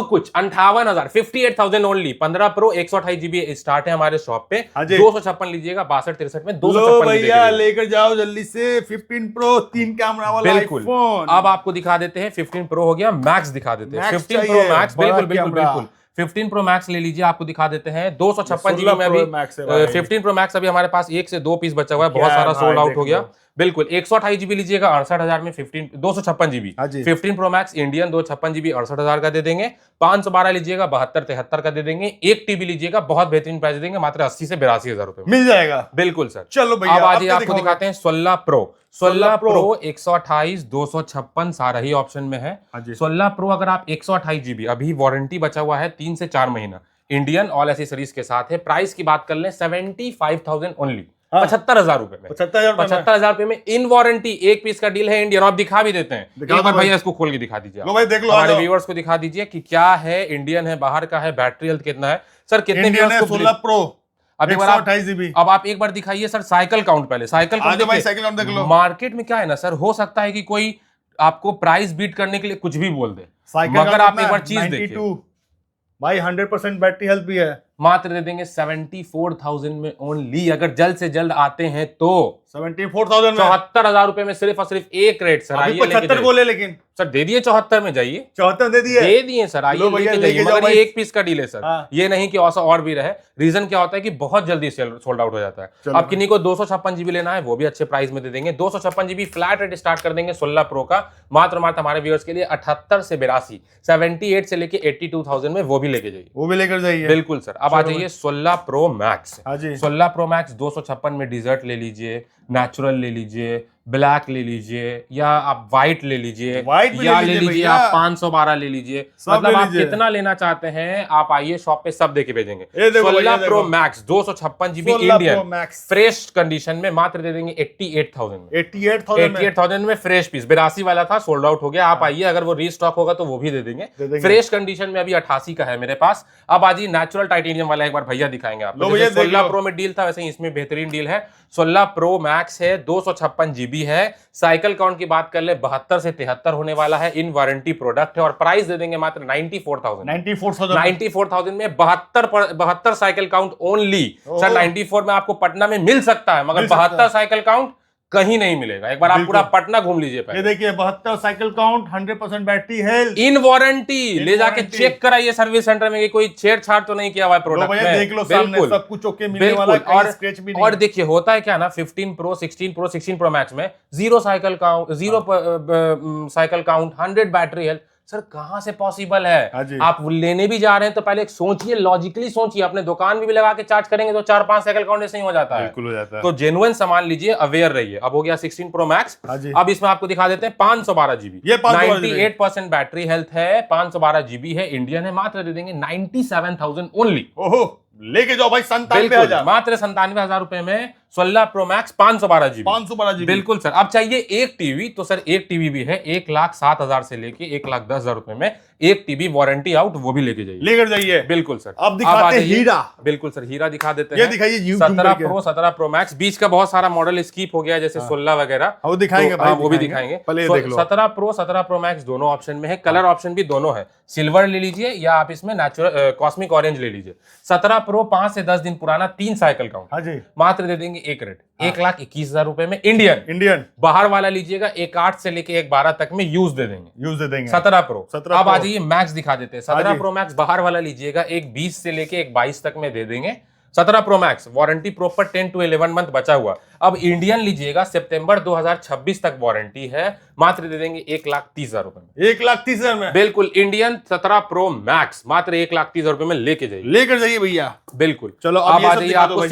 कुछ 58,000 58,000 ओनली। 15 प्रो 128 GB स्टार्ट है हमारे शॉप पे। हाँ जी। 256 लीजिएगा 62-63 में। लो 256 भैया लेकर जाओ जल्दी से 15 प्रो 3 कैमरा वाला बिल्कुल। आईफोन। अब आपको दिखा देते हैं 15 प्रो हो गया, मैक्स दिखा देते हैं। 15 प्रो चाहिए, मैक्स बड़ा बिल्कुल बिल्कुल कैमरा। बिल्कुल 15 प्रो मैक्स ले लीजिए, आपको दिखा देते हैं 256 16 GB में अभी Pro Max है भाई। 15 प्रो मैक्स अभी हमारे पास 1 से 2 पीस बचा हुआ है, क्या बहुत है सारा भाई, सोल्ड आउट देख हो गया। लो। बिल्कुल 128 GB लीजिएगा 68,000 में। 256 GB हाँ जी। 15 प्रो मैक्स इंडियन 256 GB 68,000 का दे देंगे। 512 लीजिएगा 72-73 का दे देंगे। 1 TB लीजिएगा बहुत बेहतरीन प्राइस देंगे, मात्र 80 से 82,000 रुपए में मिल जाएगा। बिल्कुल सर। चलो भैया अब आज क्या आपको दिखाओगे? दिखाते हैं 16 प्रो। 16 प्रो 128 256 सारा ही ऑप्शन में है। हाँ जी। 16 प्रो अगर आप 128 GB, अभी वारंटी बचा हुआ है 3 से 4 महीना, इंडियन ऑल एसेसरीज के साथ है। प्राइस की बात कर लें 75,000 ओनली, 75,000 रुपए में। 75,000 रुपए में इन वारंटी एक पीस का डील है इंडियन। आप दिखा भी देते हैं दिखा एक दो बार भाई। भैया इसको खोल के दिखा दीजिए। लो भाई देख लो, आ हमारे जाओ। व्यूअर्स को दिखा दीजिए कि क्या है, इंडियन है, बाहर का है, बैटरी हेल्थ कितना है सर, कितने इंडियन viewers है को 16 प्रो अब एक बार आप 128 GB। अब आप एक बार दिखाइए सर साइकिल काउंट। पहले साइकिल आ जाओ भाई, काउंट साइकिल काउंट देख लो। मार्केट में क्या है ना सर, हो सकता है कि कोई आपको प्राइस बीट करने के लिए कुछ भी बोल दे, साइकिल मगर का आप कितना एक है? बार चीज 92 देखिए, भाई 100% बैटरी हेल्थ भी है। मात्र दे देंगे 74,000 में ओनली। अगर जल्द से जल्द आते हैं तो 74,000 में 74,000 रुपए में सिर्फ और सिर्फ एक रेट सर। अभी आइए लेके 75 जाइए। बोले, लेकिन सर दे दिए 74 में, जाइए 74 दे दिए। दे दिए सर, आइए लो भैया, लेके लेके जाइए। जाओ मगर भाई। ये एक पीस का डील है सर, हाँ। ये नहीं कि ऐसा और भी रहे। रीजन क्या होता है कि बहुत जल्दी सोल्ड आउट हो जाता है। चलो अब किन्हीं को 256 GB लेना है वो भी अच्छे प्राइस में दे देंगे। 256 GB फ्लैट रेट स्टार्ट कर देंगे 16 प्रो का, मात्र हमारे व्यूअर्स के लिए 78 से 82, 78 से लेके 82,000 में वो भी लेके जाइए। वो भी लेकर जाइए। बिल्कुल सर। अब आ जाइए 16 प्रो मैक्स। हाँ जी। 16 प्रो मैक्स 256 में डिजर्ट ले लीजिए, नेचुरल ले लीजिए, ब्लैक ले लीजिए, या आप व्हाइट ले लीजिए, व्हाइट भी या ले ले लीजिए लीजिए भैया। आप 512 ले लीजिए। सब मतलब ले आप लीजिए। कितना लेना चाहते हैं आप आइए शॉप पे, सब देके भेजेंगे। ये देखो भैया, 16 प्रो देखो। Max 256 GB 16 Indian Pro Max। Fresh condition में मात्र दे देंगे 88,000 में। 88,000 में 88,000 में फ्रेश पीस, 82 वाला था सोल्ड आउट हो गया। आप आइए, अगर वो रीस्टॉक होगा तो वो भी दे देंगे। दे देंगे। फ्रेश कंडीशन में अभी 88 का है मेरे पास। अब आज नेचुरल टाइटेनियम वाला एक बार भैया दिखाएंगे लो आपको। भैया, जैसे देख 16 लो। प्रो में डील था वैसे ही इसमें बेहतरीन डील है। 16 प्रो मैक्स है, 256 GB है। साइकिल काउंट की बात कर ले 72 से 73 होने वाला है। इन वारंटी प्रोडक्ट है और प्राइस दे देंगे मात्र 94,000 94,000 में 72 cycle count only. Sir oh. 94 में आपको पटना में मिल सकता है, मगर मिल सकता 72 साइकिल काउंट कहीं नहीं मिलेगा। एक बार आप बिल्कुल। पूरा पटना घूम लीजिए ये पहले। देखिए 72 साइकिल काउंट, 100% बैटरी हेल्थ। इन वारंटी ले जाके वारंटी। चेक कराइए सर्विस सेंटर में कि कोई छेड़छाड़ तो नहीं किया हुआ है लो प्रोडक्ट भैया में। देख लो सामने, बिल्कुल सब कुछ ओके मिलने वाला बिल्कुल। है, और कहीं स्क्रैच भी नहीं और है। देखिए होता है क्या ना, 15 प्रो 16 प्रो 16 प्रो मैक्स में zero cycle count, zero cycle count, 100 battery health. Sir कहां से पॉसिबल हाँ जी। है? आप लेने भी जा रहे हैं तो पहले एक सोचिए, लॉजिकली सोचिए। अपने दुकान में भी लगा के चार्ज करेंगे तो 4-5 साइकिल काउंट ऐसे ही हो जाता है। बिल्कुल हो जाता है। तो जेन्युइन सामान लीजिए, अवेयर रहिए। अब हो गया 16 प्रो मैक्स। हाँ जी। अब इसमें आपको दिखा देते हैं 512 GB, ये 512 GB। 98% बैटरी हेल्थ है, 512 GB है, इंडियन है। मात्र दे देंगे 97,000 ओनली। ओहो, लेके जाओ भाई 97,000। बिल्कुल, मात्र 97,000 रुपए में 16 प्रो मैक्स 512 GB। 512 GB। बिल्कुल सर। अब चाहिए एक टीवी, तो सर एक टीवी भी है 1,07,000 से लेके 1,10,000 रुपए में। एक टीवी वारंटी आउट, वो भी लेके जाइए। लेकर जाइए। बिल्कुल सर। अब दिखाते आ हैं जाइए। हीरा। बिल्कुल सर, हीरा दिखा देते ये हैं। दिखाइए YouTube 17 करके। प्रो 17 प्रो मैक्स, बीच का बहुत सारा मॉडल स्किप हो गया जैसे 16 वगैरह। वो दिखाएंगे तो, भाई, वो भी दिखाएंगे। पहले ये देख लो। 17 प्रो 17 प्रो मैक्स दोनों ऑप्शन में है। कलर ऑप्शन भी दोनों है, सिल्वर ले लीजिए या आप इसमें नेचुरल कॉस्मिक ऑरेंज ले लीजिए। 17 प्रो 5 से 10 दिन पुराना, 3 साइकिल काउंट, हाँ जी। मात्र दे देंगे एक रेट 1,21,000 रुपए में इंडियन। इंडियन बाहर वाला लीजिएगा 1,8 से लेके 1,12 तक में यूज दे देंगे। यूज दे देंगे। 17 प्रो। 17 अब आ Pro। जाइए मैक्स दिखा देते हैं। 17 हाँ जी। प्रो मैक्स बाहर वाला लीजिएगा 1,20 से लेके 1,22 तक में दे देंगे। 17 pro max warranty proper 10 to 11 month बचा हुआ। अब इंडियन लीजिएगा, सितंबर 2026 तक वारंटी है, मात्र दे देंगे 1,30,000 रुपए में। 1,30,000 में बिल्कुल, इंडियन 17 प्रो मैक्स मात्र 1,30,000 रुपए में लेके जाइए। लेकर जाइए भैया। बिल्कुल। चलो, अब ये आ सब जाइए दिखा दो आपको भाई।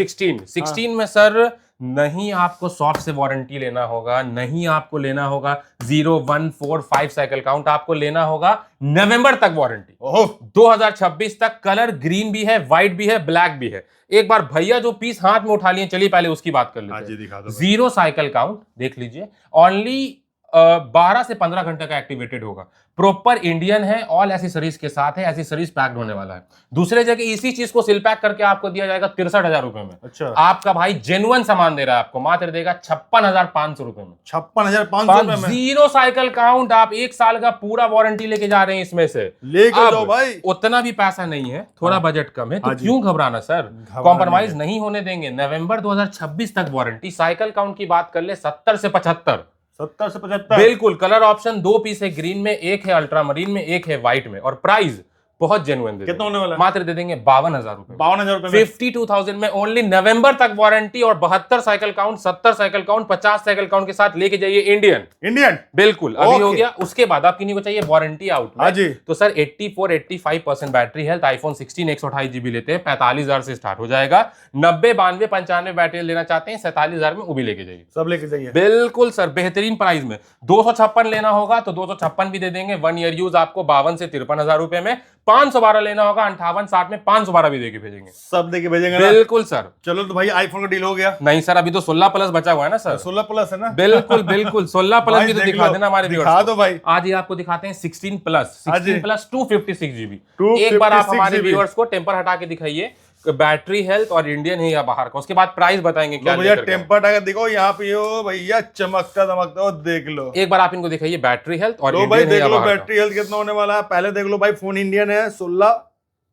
16 में सर नहीं आपको सॉफ्ट से वारंटी लेना होगा, नहीं आपको लेना होगा 0, 1, 4, 5 साइकिल काउंट, आपको लेना होगा नवंबर तक वारंटी। ओहो, 2026 तक। कलर ग्रीन भी है, व्हाइट भी है, ब्लैक भी है। एक बार भैया जो पीस हाथ में उठा लिए, चलिए पहले उसकी बात कर हाँ लेते जी, हैं। दिखा दो। 0 साइकिल काउंट देख लीजिए, ओनली 12 से 15 घंटे का एक्टिवेटेड होगा। प्रॉपर इंडियन है, ऑल एसेसरीज के साथ है, एसेसरीज पैक्ड होने वाला है। दूसरे जगह इसी चीज को सिल पैक करके आपको दिया जाएगा 63,000 रुपए में। अच्छा, आपका भाई जेन्युइन सामान दे रहा है आपको, मात्र देगा 56,500 रुपए में। 56,500 में जीरो साइकिल काउंट, आप 1 साल का पूरा वारंटी लेके जा रहे हैं इसमें से। लेकर जाओ भाई। उतना भी पैसा नहीं है, थोड़ा बजट कम है, तो क्यों घबराना सर, कॉम्प्रोमाइज नहीं होने देंगे। नवंबर 2026 तक वारंटी। साइकिल काउंट की बात कर ले 70 से 75। 70 से 75 बिल्कुल। कलर ऑप्शन 2 पीस है, ग्रीन में, एक है अल्ट्रामरीन में, एक है व्हाइट में। और प्राइस बहुत जेन्युइन दे कितना होने वाला है? मात्र दे देंगे 52,000 रुपए। 52,000 रुपए में 52,000 में ओनली नवंबर तक वारंटी और 72 cycle count, 70 cycle count, 50 cycle count के साथ लेके जाइए इंडियन। बिल्कुल, अभी हो गया। उसके बाद आप किन्हीं को चाहिए वारंटी आउट में, तो sir 84-85% battery health, iPhone 16 128 GB लेते हैं, 45,000 से स्टार्ट हो जाएगा। 90 92 95 बैटरी लेना चाहते हैं 47,000 में, वो भी लेके जाइए, सब लेके जाइए। बिल्कुल सर, बेहतरीन प्राइस में। 256 लेना होगा तो 256 भी दे देंगे, 1 ईयर यूज आपको 52 से 53,000 रुपए में। 512 लेना होगा 58-60 में, 512 भी देके भेजेंगे, सब देके भेजेंगे ना? बिल्कुल सर। चलो तो भाई आईफोन का डील हो गया। नहीं सर, अभी तो 16 प्लस बचा हुआ है ना सर। 16 प्लस है ना? बिल्कुल बिल्कुल, 16 प्लस भी तो दिखा देना हमारे व्यूअर्स दिखा को। दो भाई। आज ही आपको दिखाते हैं 16 प्लस 256 GB। 256 एक बार आप हमारे GB। व्यूअर्स को टेम्पर हटा के दिखाइए, बैटरी हेल्थ और इंडियन है या बाहर का। उसके बाद प्राइस बताएंगे क्या भैया। लेकर के। टेम्पर टाइगर देखो यहाँ पे, हो भैया चमकता दमकता हो, देख लो एक बार आप इनको दिखाइए बैटरी हेल्थ और लो भाई, इंडियन है देख या लो बाहर का। बैटरी हेल्थ कितना होने वाला है। पहले देख लो भाई, फोन इंडियन है, 16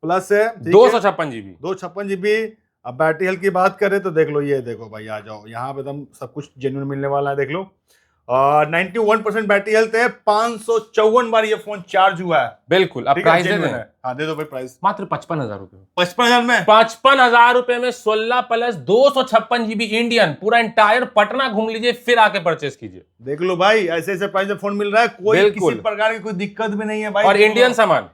प्लस है, 256 GB। 256 GB। अब बैटरी हेल्थ की बात करें तो देख लो, ये देखो भाई, आ जाओ यहाँ पे, एकदम सब कुछ जेन्युइन मिलने वाला है। देख लो 91% बैटरी हेल्थ है, 554 बार ये फोन चार्ज हुआ है। बिल्कुल। अब प्राइस दे दें। हाँ दे दो भाई प्राइस। मात्र 55,000 रुपए। 55,000 में 55,000 रुपए में 16 प्लस 256 GB इंडियन, पूरा इंटायर पटना घूम लीजिए, फिर आके परचेस कीजिए। देख लो भाई, ऐसे ऐसे प्राइस में फोन मिल रहा है, कोई किसी प्रकार की कोई दिक्कत भी नहीं है भाई। और इंडियन सामान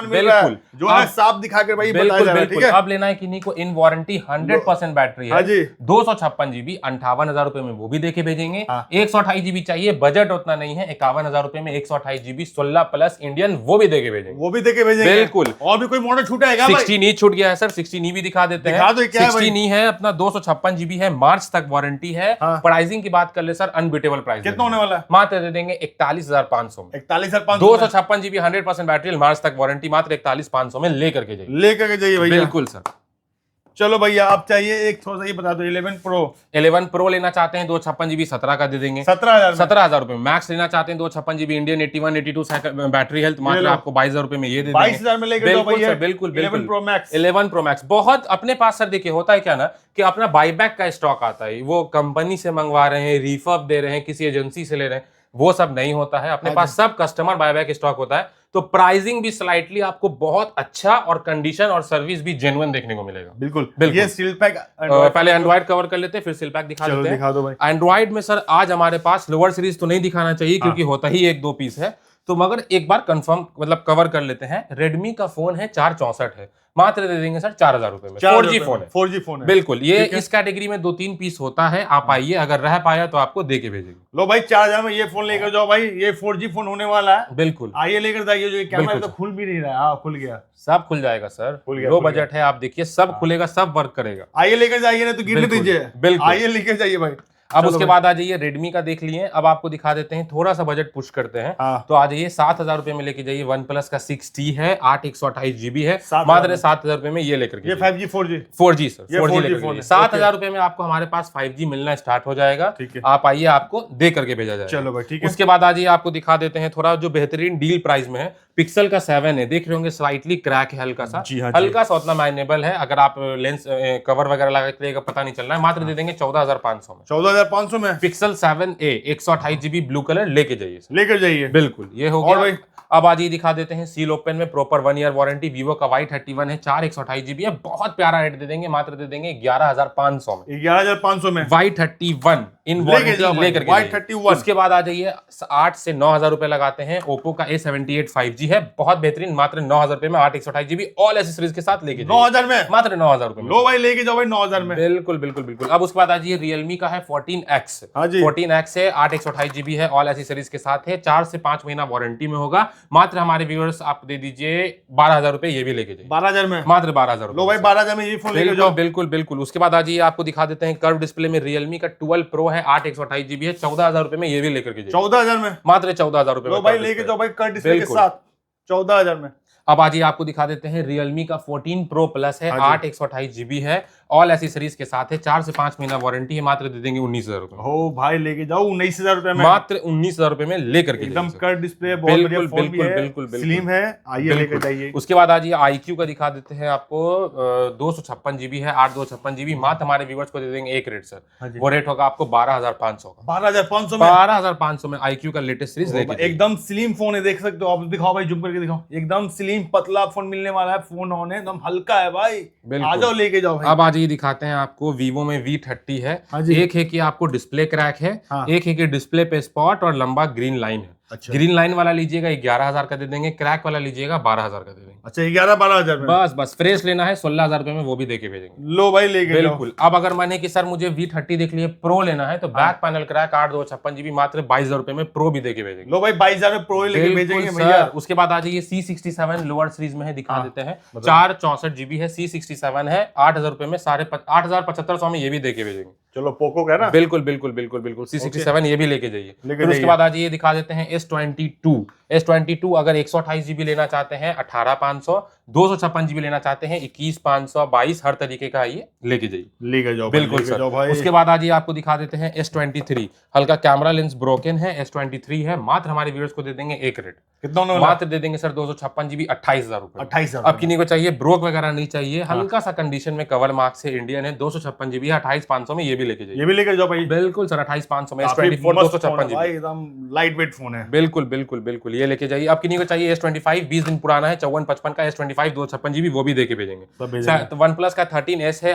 मिल रहा है, जो है साफ दिखा के भाई बताया जा रहा है, ठीक है। अब लेना है किन्हीं को इन वारंटी 100% बैटरी है, 256 GB 58,000 रुपए में, वो भी देके भेजेंगे। 128 GB चाहिए, बजट उतना नहीं है, 51,000 रुपए में 128 GB 16 प्लस इंडियन, वो भी देके भेजेंगे। बिल्कुल। और भी कोई मॉडल छूटा है क्या भाई? 16E छूट गया है सर, 16E भी दिखा देते हैं। 16E है अपना, 256 GB है, मार्च तक वारंटी है। प्राइसिंग की बात कर ले सर, अनबीटेबल प्राइस। कितना होने वाला है? मात्र दे देंगे 41,500 में। 41,500 256 GB 100% बैटरी, मार्च तक वारंटी, मात्र 41,500 में लेकर के जाइए भैया। बिल्कुल सर। चलो भैया, अब चाहिए एक थोड़ा सा ये बता दो, 11 प्रो लेना चाहते हैं 256 GB 17 का दे देंगे, 17,000 रुपए। मैक्स लेना चाहते हैं 256 GB इंडियन 81 82 बैटरी हेल्थ, मात्र आपको 22,000 रुपए में ये दे देंगे। 22,000 में लेकर जाओ भैया। बिल्कुल। 11 प्रो मैक्स। 11 प्रो मैक्स बहुत अपने पास सर। देखिए होता है क्या ना, कि अपना बाईबैक का स्टॉक आता है, वो कंपनी से मंगवा रहे हैं, रिफर्ब दे रहे हैं, किसी एजेंसी से ले रहे हैं, वो सब नहीं होता है। अपने पास सब कस्टमर बायबैक स्टॉक होता है, तो प्राइसिंग भी स्लाइटली आपको बहुत अच्छा और कंडीशन और सर्विस भी जेन्युइन देखने को मिलेगा। बिल्कुल। ये सील पैक पहले एंड्रॉइड कवर कर लेते हैं, फिर सील पैक दिखा देते हैं। दिखा दो भाई। एंड्रॉइड में सर आज हमारे पास लोअर सीरीज तो नहीं दिखाना चाहिए, क्योंकि होता ही 1-2 पीस है, तो मगर एक बार कंफर्म मतलब कवर कर लेते हैं। रेडमी का फोन है 464 है, मात्र दे देंगे सर 4,000 रुपए में। 4G फोन है। 4G फोन है, बिल्कुल। ये इस कैटेगरी में 2-3 पीस होता है, आप आइए, अगर रह पाया तो आपको दे के भेजेंगे। लो भाई 4,000 में ये फोन लेकर जाओ भाई, ये 4G फोन होने वाला है। बिल्कुल, आइए लेकर जाइए। जो कैमरा तो खुल भी नहीं रहा है। हाँ खुल गया, सब खुल जाएगा सर, लो बजट है, आप देखिए सब खुलेगा, सब वर्क करेगा। आइए लेकर जाइए, ना तो गिरने दीजिए। बिल्कुल, आइए लेकर जाइए भाई। अब उसके बाद आ जाइए, रेडमी का देख लिए, अब आपको दिखा देते हैं, थोड़ा सा बजट पुश करते हैं। तो आ जाइए 7,000 रुपए में लेके जाइए। वन प्लस का 6T है, 8 128 GB है, मात्र 7,000 रुपए में ये लेकर के। ये 5G 4G 4G sir, 4G लेकर 7,000 रुपए में आपको हमारे पास 5G मिलना स्टार्ट हो जाएगा। आप आइए, आपको दे करके भेजा जाएगा। चलो भाई ठीक है। उसके बाद आ जाइए, आपको दिखा देते हैं थोड़ा जो बेहतरीन डील प्राइस में है। पिक्सल का 7 है, देख रहे होंगे स्लाइटली क्रैक है, हल्का सा, हल्का सा, उतना मैनेबल है। अगर आप लेंस कवर वगैरह लगा के पता नहीं चल रहा है, मात्र दे देंगे 14,500 में। 14,500 में pixel 7A 128 GB blue colour लेके जाइए। बिल्कुल, ये हो गया। अब आज ये दिखा देते हैं सील ओपन में, प्रॉपर 1 ईयर वारंटी। वीवो का Y31 है, 4 128 GB है, बहुत प्यारा रेट दे देंगे, मात्र दे देंगे 11,500 में। 11,500 में Y31 इन वारंटी लेकर Y31। उसके बाद आ जाइए 8 से 9,000 रुपए लगाते हैं, ओप्पो का A78 5G 5G है, बहुत बेहतरीन, मात्र 9,000 रुपए में 8/128 GB ऑल एसेसरीज के साथ लेके 9,000 में, मात्र 9,000 रुपए में। लो भाई लेके जाओ भाई 9,000 में। बिल्कुल बिल्कुल बिल्कुल। अब उसके बाद आ जाइए Realme का है 14X। हाँ जी। 14X है, 8/128 GB है, ऑल एसेसरीज के साथ है, 4 से 5 महीना वारंटी में होगा। मात्र हमारे व्यूअर्स आप दे दीजिए 12,000 रुपए, ये भी लेके जाइए 12,000 में, मात्र 12,000 लो भाई 12,000 में ये फोन लेके बिल्कुल जाओ। बिल्कुल बिल्कुल। उसके बाद आ जाइए आपको दिखा देते हैं कर्व डिस्प्ले में Realme का 12 Pro है, 8/128 GB है, 14,000 रुपए में, ये भी लेकर के जाइए 14,000 में, मात्र 14,000 रुपए लो में भाई कर्व लेके डिस्प्ले। जाओ भाई कर्व डिस्प्ले के बिल्कुल। साथ 14,000 में। अब आज आपको दिखा देते हैं Realme का 14 Pro Plus है, 8/128 GB है, ऑल एसेसरीज के साथ है, 4 से 5 महीना वारंटी है, मात्र दे देंगे 19,000 रुपए। हो भाई लेके जाओ 19,000 रुपए में, मात्र 19,000 रुपए में लेकर के एकदम जाइए। कर्व डिस्प्ले, बहुत बढ़िया बिल्कुल फोन भी बिल्कुल है, बिल्कुल बिल्कुल स्लिम है, आइए लेके जाइए। उसके बाद आ जाइए iQOO का दिखा देते हैं आपको 256 GB है, 8/256 GB, मात्र हमारे व्यूअर्स को दे देंगे एक रेट सर, वो रेट होगा आपको 12,500 का। 12,500 में, 12,500 में iQOO का लेटेस्ट सीरीज लेके जाइए। एकदम स्लिम फोन है, देख सकते हो आप, दिखाओ भाई जूम करके दिखाओ, एकदम स्लिम पतला फोन मिलने वाला है, फोन ऑन है, एकदम हल्का है भाई, आ जाओ लेके जाओ भाई। अब आज ये दिखाते हैं आपको Vivo में V30 है, एक है कि आपको डिस्प्ले क्रैक है, एक है कि डिस्प्ले पे स्पॉट और लंबा ग्रीन लाइन है। अच्छा। ग्रीन लाइन वाला लीजिएगा 11,000 का दे देंगे, क्रैक वाला लीजिएगा 12,000 का दे देंगे। अच्छा 11-12,000 में, बस फ्रेश लेना है 16,000 रुपए में, वो भी देके भेजेंगे। लो भाई लेके जाओ। बिल्कुल। अब अगर माने कि सर मुझे V30 देख लिए प्रो लेना है, तो बैक पैनल क्रैक 8/256 GB मात्र 22,000 रुपए में प्रो भी देके भेजेंगे। लो भाई 22,000 में प्रो लेके भेजेंगे भैया। उसके बाद आ जाइए C67 लोअर सीरीज में है, दिखा देते हैं 464 GB है, C67 है, 8,000 रुपए में, 8,7500 में ये भी देके भेजेंगे। चलो पोको का ना, बिल्कुल बिल्कुल बिल्कुल बिल्कुल C67 ये भी लेके जाइए। फिर उसके बाद आ जाइए दिखा देते हैं S22 अगर 128 GB लेना चाहते हैं 18,500, 256 GB लेना चाहते हैं 21,500, 22, हर तरीके का ये लेके जाइए, लेके जाओ बिल्कुल सर। उसके बाद आ जाइए आपको दिखा देते हैं S23, हल्का कैमरा लेंस ब्रोकन है, S23 है, मात्र हमारे व्यूअर्स को दे देंगे एक रेट, कितना मात्र दे देंगे सर 256 GB 28,000 रुपए। 28,000। अब किन्हीं को चाहिए ब्रोक वगैरह नहीं चाहिए, हल्का सा कंडीशन में कवर मार्क से इंडियन है, 256 GB है, 28,500 में ये भी लेके जाइए, ये भी लेके जाओ भाई। बिल्कुल सर 28,500 में S24 256 GB एकदम लाइट वेट फोन है, बिल्कुल बिल्कुल बिल्कुल ये लेके जाइए। अब किन्हीं को चाहिए S25 20 दिन पुराना है, 5455 का S25 256 GB, वो भी देके भेजेंगे। तो OnePlus का 13S है,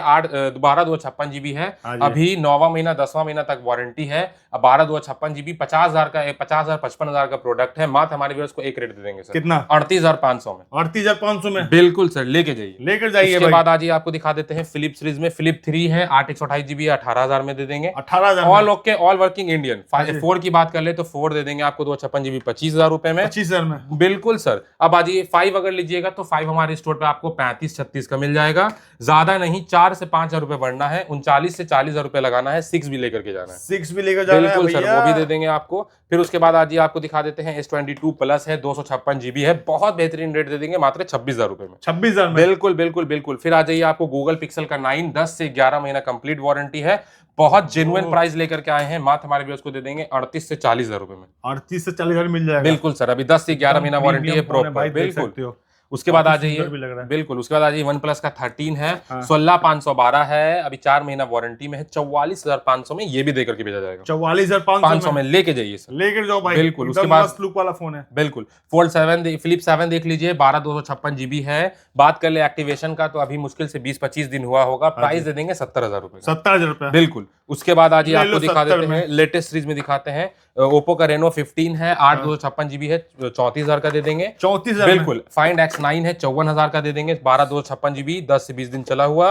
12/256 GB है, अभी 9वां महीना 10वां महीना तक वारंटी है, अब 12/256 GB 50,000 का 50,000 55,000 का प्रोडक्ट है, मात्र हमारे व्यूअर्स को एक रेट दे देंगे सर, कितना? 38,500 में। 38,500 में बिल्कुल सर लेके जाइए, लेकर जाइए। उसके बाद आज आपको दिखा देते हैं Flip सीरीज में Flip 3 है, 8/128 GB 18,000 में दे देंगे, 18,000 all okay, all working Indian. 4 की बात कर ले तो 4 दे देंगे आपको 256 GB 25,000 रुपए में, 25,000 में, बिल्कुल सर। अब आ जाइए 5 अगर लीजिएगा तो 5 हमारे स्टोर पे आपको 35-36 का मिल जाएगा, ज्यादा नहीं, 4 से 5,000 रुपए बढ़ना है, 39 से 40,000 रुपए लगाना है, 6 भी लेकर के जाना है, 6 भी लेकर जाना है बिल्कुल सर, भैया, वो भी दे देंगे आपको। फिर उसके बाद आज आपको दिखा देते हैं S22 प्लस है, 256 GB है, बहुत बेहतरीन रेट दे देंगे मात्र 26,000 रुपए में, 26,000 में, बिल्कुल बिल्कुल बिल्कुल। फिर आ जाइए आपको गूगल पिक्सल का 9 10 से 11 महीना कंप्लीट वारंटी है, बहुत जेन्युइन प्राइस लेकर के आए हैं, मात्र हमारे व्यूअर्स को दे देंगे 38 से 40,000 रुपए में, 38 से 40,000 मिल जाएगा, बिल्कुल सर। अभी 10 से 11 महीना वारंटी है प्रॉपर, बिल्कुल। उसके बाद आ जाइए, बिल्कुल उसके बाद आ जाइए OnePlus का 13 है, 16,512 है, अभी 4 महीना वारंटी में है, 44,500 में ये भी देकर के भेजा जाएगा, 44,500 में लेके जाइए सर, लेकर जाओ भाई, बिल्कुल। उसके बाद लुक वाला फोन है, बिल्कुल Fold 7 Flip 7 देख लीजिए, 12/256 GB है, बात कर ले एक्टिवेशन का तो अभी मुश्किल से 20-25 दिन हुआ होगा, प्राइस दे देंगे 70,000 रुपए, 70,000 रुपए, बिल्कुल। उसके बाद आज आपको दिखा देते हैं लेटेस्ट सीरीज में दिखाते हैं Oppo का Reno 15 है, 8/256 GB है, 34,000 का दे देंगे, 34,000 बिल्कुल। Find X9 है, 54,000 का दे देंगे, 12/256 GB, 10 से 20 दिन चला हुआ।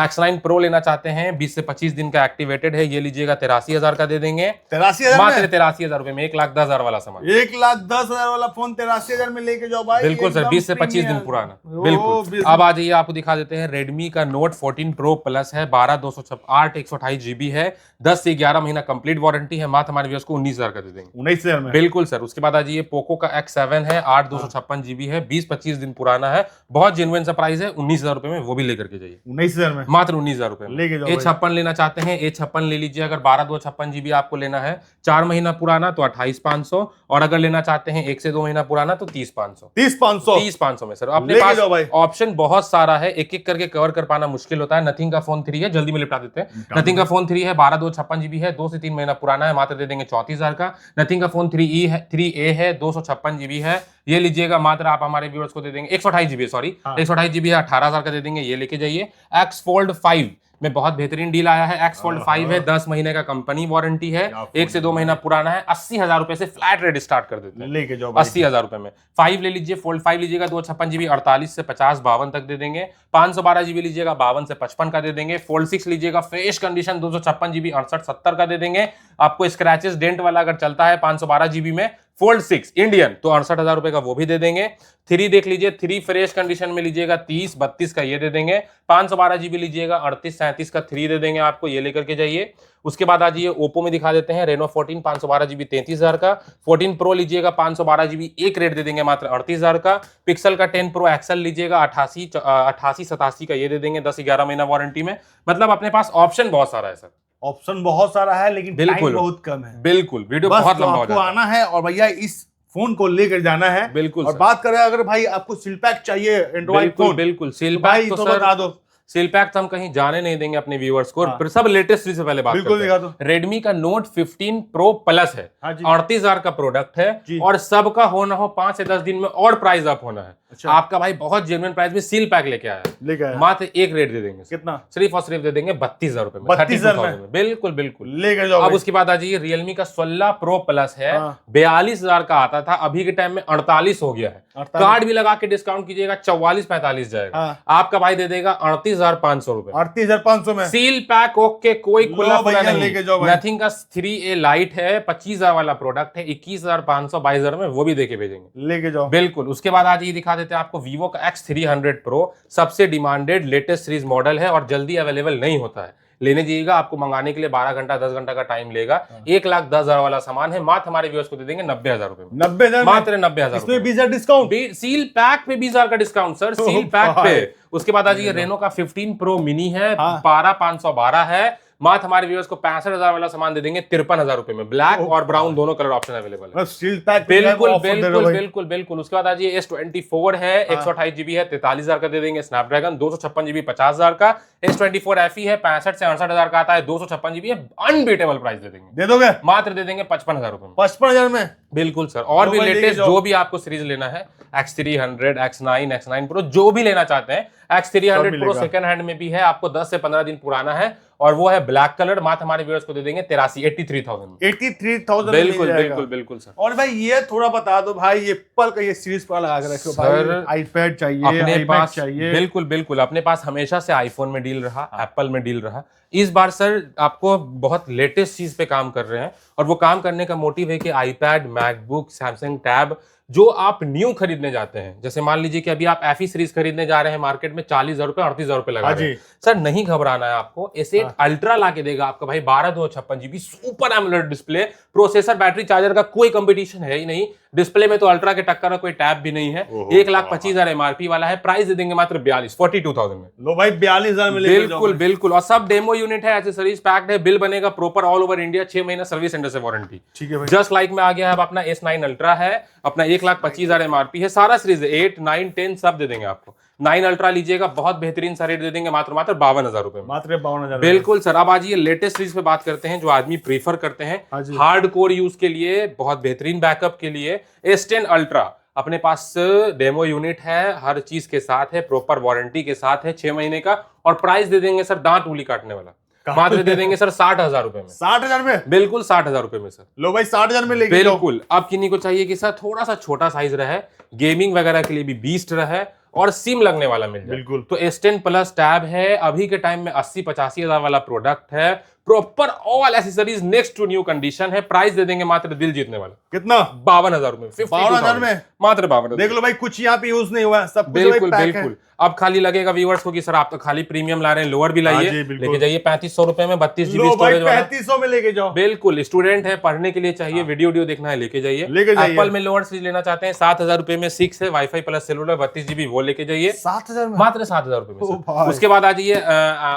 X9 Pro लेना चाहते हैं, 20 से 25 दिन का एक्टिवेटेड है, ये लीजिएगा 83,000 का दे देंगे, 83,000 मात्र 83,000 रुपए में, 1,10,000 वाला सामान, 1,10,000 वाला फोन 83,000 में लेके जाओ भाई, बिल्कुल सर, 20 से 25 दिन पुराना, बिल्कुल। अब आ जाइए आपको दिखा देते हैं Redmi का Note 14 Pro Plus है, 12/256 GB है, 10 से 11 महीना कंप्लीट वारंटी है, मात्र हमारे व्यूअर्स को 19,000 का दे देंगे, 19,000 में, बिल्कुल सर। उसके बाद आ जाइए Poco का X7 है, 8/256 GB है, 20-25 दिन पुराना है, बहुत जेन्युइन सा प्राइस है, 19,000 रुपए में, वो भी लेकर के जाइए, 19,000 में, मात्र 19,000 रुपए में लेके जाओ। A56 लेना चाहते हैं, A56 ले लीजिए, अगर 12/256 GB आपको लेना है, 4 महीना पुराना तो 28,500, और अगर लेना चाहते हैं 1 से 2 महीना पुराना तो 30,500, 30,500 में सर। अपने पास ऑप्शन बहुत सारा है, एक एक करके कवर कर पाना मुश्किल होता है। नथिंग का फोन 3 है, जल्दी में निपटा देते हैं। नथिंग का फोन 3 है, 12/256 GB है, 2 से 3 महीना पुराना है, मात्र दे देंगे 34,000 का। नथिंग का फोन 3A है, 256 GB है, ये लीजिएगा, मात्र आप हमारे व्यूअर्स को दे देंगे 128 GB, सॉरी 128 GB है, 18,000 का दे देंगे, ये लेके जाइए। X Fold 5 में बहुत बेहतरीन डील आया है। X Fold 5 है, 10 महीने का कंपनी वारंटी है, 1 से 2 महीना पुराना है। 80,000 रुपए से फ्लैट रेट स्टार्ट कर देते हैं, लेके जाओ 80,000 रुपए में। 5 ले लीजिए, Fold 5 लीजिएगा 256 जीबी 48 से 50 52 तक दे देंगे। 512 जीबी लीजिएगा 52 से 55 का दे देंगे। Fold 6 लीजिएगा फ्रेश कंडीशन 256 जीबी 68 70 का दे देंगे। आपको स्क्रैचेस डेंट वाला अगर चलता है 512 जीबी में Fold 6 इंडियन तो 68,000 रुपए का वो भी दे देंगे। 3 देख लीजिए, 3 फ्रेश कंडीशन में लीजिएगा 30 32 का ये दे देंगे। 512 जीबी लीजिएगा 38 37 का 3 दे देंगे आपको, ये लेकर के जाइए। उसके बाद आ जाइए ओप्पो में दिखा देते हैं Reno 14 512 जीबी 33,000 का। 14 प्रो लीजिएगा 512 जीबी एक रेट दे देंगे मात्र 38,000 का। पिक्सल का 10 प्रो एक्सल लीजिएगा 88 87 का ये दे देंगे 10-11 महीना वारंटी में। मतलब अपने पास ऑप्शन बहुत सारा है सर, ऑप्शन बहुत सारा है, लेकिन टाइम बहुत कम है। बिल्कुल, वीडियो बस बहुत लंबा हो आपको जाता है। आना है और भैया इस फोन को लेकर जाना है। बिल्कुल और सर। बात करें अगर भाई आपको सील पैक चाहिए एंड्रॉइड फोन, बिल्कुल सील भाई पैक तो सर बता दो। सील पैक तो हम कहीं जाने नहीं देंगे अपने व्यूअर्स को। हाँ। फिर सब लेटेस्ट से पहले बात बिल्कुल करते दिखा हैं। दो। रेडमी का नोट 15 प्रो प्लस है, हाँ जी। 38,000 का प्रोडक्ट है जी। और सबका होना हो 5 से 10 दिन में और प्राइस अप होना है। अच्छा। आपका भाई बहुत जेन्युइन प्राइस में सील पैक लेके आया है, लेके आया। मात्र एक रेट दे देंगे, कितना? सिर्फ और सिर्फ दे देंगे 32,000 रुपए में, 32,000 में। बिल्कुल बिल्कुल लेकर जाओ अब भाई। उसके बाद आ जाइए रियलमी का 16 प्रो प्लस है, हाँ। 42,000 का आता था, अभी के टाइम में 48 हो गया है। 48। कार्ड भी लगा के डिस्काउंट कीजिएगा 44-45 जाएगा। हाँ। आपका भाई दे देगा 38,500 रुपए। 38,500 में सील पैक ओके, कोई लो खुला खुला भैया, नहीं। लेके जाओ भाई। नथिंग का 3A लाइट है, 25,000 वाला प्रोडक्ट है, 21,500 22,000 में वो भी देके भेजेंगे। लेके जाओ बिल्कुल। उसके बाद आज ये दिखा देते हैं आपको वीवो का X300 Pro, सबसे डिमांडेड लेटेस्ट सीरीज मॉडल है और जल्दी अवेलेबल नहीं होता है। लेने जाइएगा, आपको मंगाने के लिए 12 घंटा 10 घंटा का टाइम लेगा। 1,10,000 वाला सामान है, मात्र हमारे व्यूअर्स को दे देंगे 90,000 रुपए में, 90,000 मात्र 90,000 इसमें 20,000 डिस्काउंट। सील पैक पे 20,000 का डिस्काउंट सर, सील पैक पे। उसके बाद आ जाइए रेनो का 15 प्रो मिनी है, 12,512 है, मात्र हमारे व्यूअर्स को 65,000 वाला सामान दे देंगे 53,000 रुपए में। ब्लैक और ब्राउन दोनों कलर ऑप्शन अवेलेबल है। सील पैक बिल्कुल बिल्कुल बिल्कुल बिल्कुल। उसके बाद आ जाइए S24 है, 128 जीबी है, 43,000 का दे देंगे। स्नैपड्रैगन 256 जीबी 50,000 का। S24 FE है, 65 से 68,000 का आता है, 256 जीबी है, अनबीटेबल प्राइस दे देंगे, दे दोगे? मात्र दे देंगे 55,000 रुपए में। 55,000 में बिल्कुल सर। और भी भाई लेके लेटेस्ट जाओ। जो भी आपको सीरीज लेना है, X300, X9, X9 Pro जो भी लेना चाहते हैं, X300 Pro मिलेगा। सेकंड हैंड में भी है, आपको 10 से 15 दिन पुराना है और वो है ब्लैक कलर, मात्र हमारे व्यूअर्स को दे देंगे 83,000 में। 83,000 बिल्कुल बिल्कुल बिल्कुल सर। और भाई ये थोड़ा बता दो भाई, ये एप्पल का ये सीरीज पर लगा के रखो सर, भाई। आईपैड चाहिए, अपने iMac पास चाहिए। बिल्कुल बिल्कुल अपने पास हमेशा से आईफोन में डील रहा, एप्पल में डील रहा। इस बार सर आपको बहुत लेटेस्ट चीज पे काम कर रहे हैं और वो काम करने का मोटिव है कि आईपैड, मैकबुक, सैमसंग टैब जो आप न्यू खरीदने जाते हैं, जैसे मान लीजिए कि अभी आप FE सीरीज खरीदने जा रहे हैं मार्केट में 40,000 रुपए 38,000 रुपए लगा रहे हैं, सर नहीं घबराना है आपको। S8 अल्ट्रा ला के देगा आपका भाई 12/256 GB super AMOLED display, processor, battery, charger का कोई कंपटीशन है ही नहीं। डिस्प्ले में तो अल्ट्रा के टक्कर का कोई टैब भी नहीं है। 1,25,000 MRP वाला है, प्राइस दे देंगे मात्र 42,000 में। लो भाई 42,000 में लेके जाओ। बिल्कुल बिल्कुल। और सब डेमो यूनिट है, एक्सेसरीज पैक्ड है, बिल बनेगा प्रॉपर ऑल ओवर इंडिया, 6 महीना सर्विस सेंटर से वारंटी। ठीक है भाई। जस्ट लाइक में आ गया है अब अपना S9 अल्ट्रा है, अपना 1,25,000 MRP है, सारा सीरीज 8, 9, 10 सब दे देंगे आपको। 9 अल्ट्रा लीजिएगा, बहुत बेहतरीन सा रेट दे देंगे, मात्र 52,000 रुपए में। मात्र 52,000। बिल्कुल सर। अब आज ये लेटेस्ट सीरीज पे बात करते हैं जो आदमी प्रीफर करते हैं हार्ड कोर यूज के लिए, बहुत बेहतरीन बैकअप के लिए। S10 अल्ट्रा अपने पास डेमो यूनिट है, हर चीज के साथ है, प्रॉपर वारंटी के साथ है, 6 महीने का। और प्राइस दे देंगे सर दांत उंगली काटने वाला, मात्र दे देंगे सर 60,000 रुपए में। 60,000 में? बिल्कुल 60,000 रुपए में सर। लो भाई 60,000 में लेके जाओ। बिल्कुल। अब किन्हीं को चाहिए कि सर थोड़ा सा छोटा साइज रहे, गेमिंग वगैरह के लिए भी बीस्ट रहे और सिम लगने वाला मिल जाए, बिल्कुल। तो S10 प्लस टैब है, अभी के टाइम में 80-85,000 वाला प्रोडक्ट है, proper all accessories next to new condition है। प्राइस दे देंगे मात्र दिल जीतने वाला, कितना? 52,000 रुपए, 52,000 में मात्र 52,000। देख लो भाई, कुछ यहाँ पे यूज नहीं हुआ है, सब कुछ बिल्कुल पैक है। बिल्कुल। अब खाली लगेगा व्यूअर्स को कि सर आप तो खाली प्रीमियम ला रहे हैं, लोअर भी लाइए, लेके जाइए 3500 रुपए में 32 जीबी लो भाई स्टोरेज वाला। 3500 में लेके जाओ। बिल्कुल। स्टूडेंट है, पढ़ने के लिए चाहिए, वीडियो देखना है, लेके जाइए। एप्पल में लोअर सीरीज लेना चाहते हैं, 7,000 रुपए में 6 है, वाईफाई प्लस सेलुलर 32 जीबी, वो लेके जाइए 7,000 में, मात्र 7,000 रुपए में सर। उसके बाद आ जाइए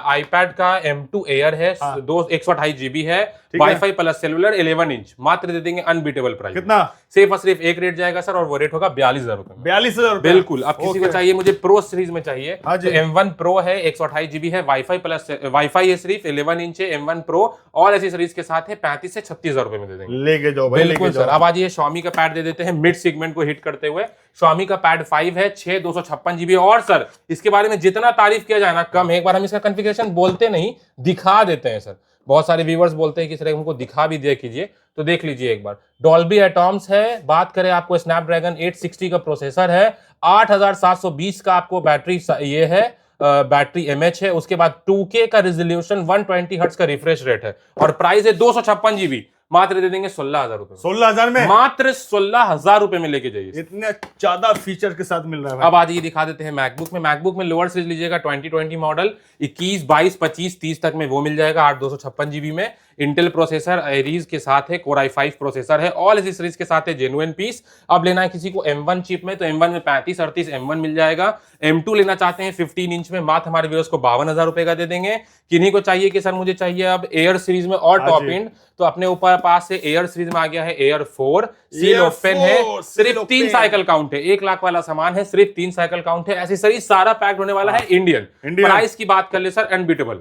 आईपैड का M2 Air है, 128 जीबी है, वाईफाई प्लस सेलुलर 11 इंच, मात्र दे देंगे अनबीटेबल प्राइस। कितना? सिर्फ और सिर्फ एक रेट जाएगा सर और वो रेट होगा 42,000 रुपए में। 42,000। बिल्कुल। अब किसी को चाहिए मुझे प्रो सीरीज में चाहिए, तो M1 Pro है, 128 जीबी है, वाईफाई प्लस वाईफाई है, सिर्फ 11 इंच है, M1 Pro और ऐसी सीरीज के साथ है, 35 से 36,000 रुपए में दे देंगे। लेके जाओ भाई, बिल्कुल सर। अब आज ये Xiaomi का पैड दे देते हैं, मिड सेगमेंट को हिट करते हुए। Xiaomi का पैड 5 है, 6 256 GB। और सर इसके बारे में जितना तारीफ किया जाए ना कम है। एक बार हम इसका कॉन्फ़िगरेशन बोलते नहीं, दिखा देते हैं सर। बहुत सारे व्यूअर्स बोलते हैं कि सर हमको दिखा भी दिया कीजिए, तो देख लीजिए एक बार। डॉल्बी एटॉम्स है, बात करें आपको स्नैपड्रैगन 860 का प्रोसेसर है, 8720 का आपको बैटरी ये है, बैटरी एमएच है। उसके बाद 2K का रेजोल्यूशन, 120 हर्ट्ज का रिफ्रेश रेट है, और प्राइस है 256 GB। मात्र दे देंगे 16,000 रुपए। 16,000 में, मात्र 16,000 रुपए में लेके जाइए। इतने ज्यादा फीचर के साथ मिल रहा है भाई। अब आज ये दिखा देते हैं मैकबुक में। मैकबुक में लोअर सीरीज लीजिएगा 2020 मॉडल, 21, 22, 25, 30 तक में वो मिल जाएगा 8 256 GB में। इंटेल प्रोसेसर एरीज के साथ है, Core i5 प्रोसेसर है, ऑल एसेसरीज के साथ है, जेन्युइन पीस। अब लेना है किसी को M1 चिप में, तो M1 में 35 38 M1 मिल जाएगा। M2 लेना चाहते हैं 15 इंच में, मात्र हमारे व्यूअर्स को 52,000 रुपए का दे देंगे। किन्हीं को चाहिए कि सर मुझे चाहिए अब एयर सीरीज में और टॉप एंड, तो अपने ऊपर पास से एयर सीरीज में आ गया है एयर 4, सील ओपन है, सिर्फ 3 साइकिल काउंट है, 1 लाख वाला सामान है, सिर्फ 3 साइकिल काउंट है। एसेसरीज सारा पैक्ड होने वाला है। इंडियन प्राइस की बात कर ले सर, अनबीटेबल,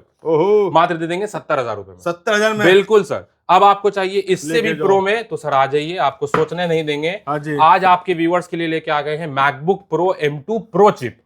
मात्र दे देंगे 70,000 रुपए में। 70,000 में, बिल्कुल सर। अब आपको चाहिए इससे भी प्रो में, तो सर आ जाइए, आपको सोचने नहीं देंगे। आज आपके व्यूअर्स के लिए लेके आ गए हैं MacBook pro M2 pro chip.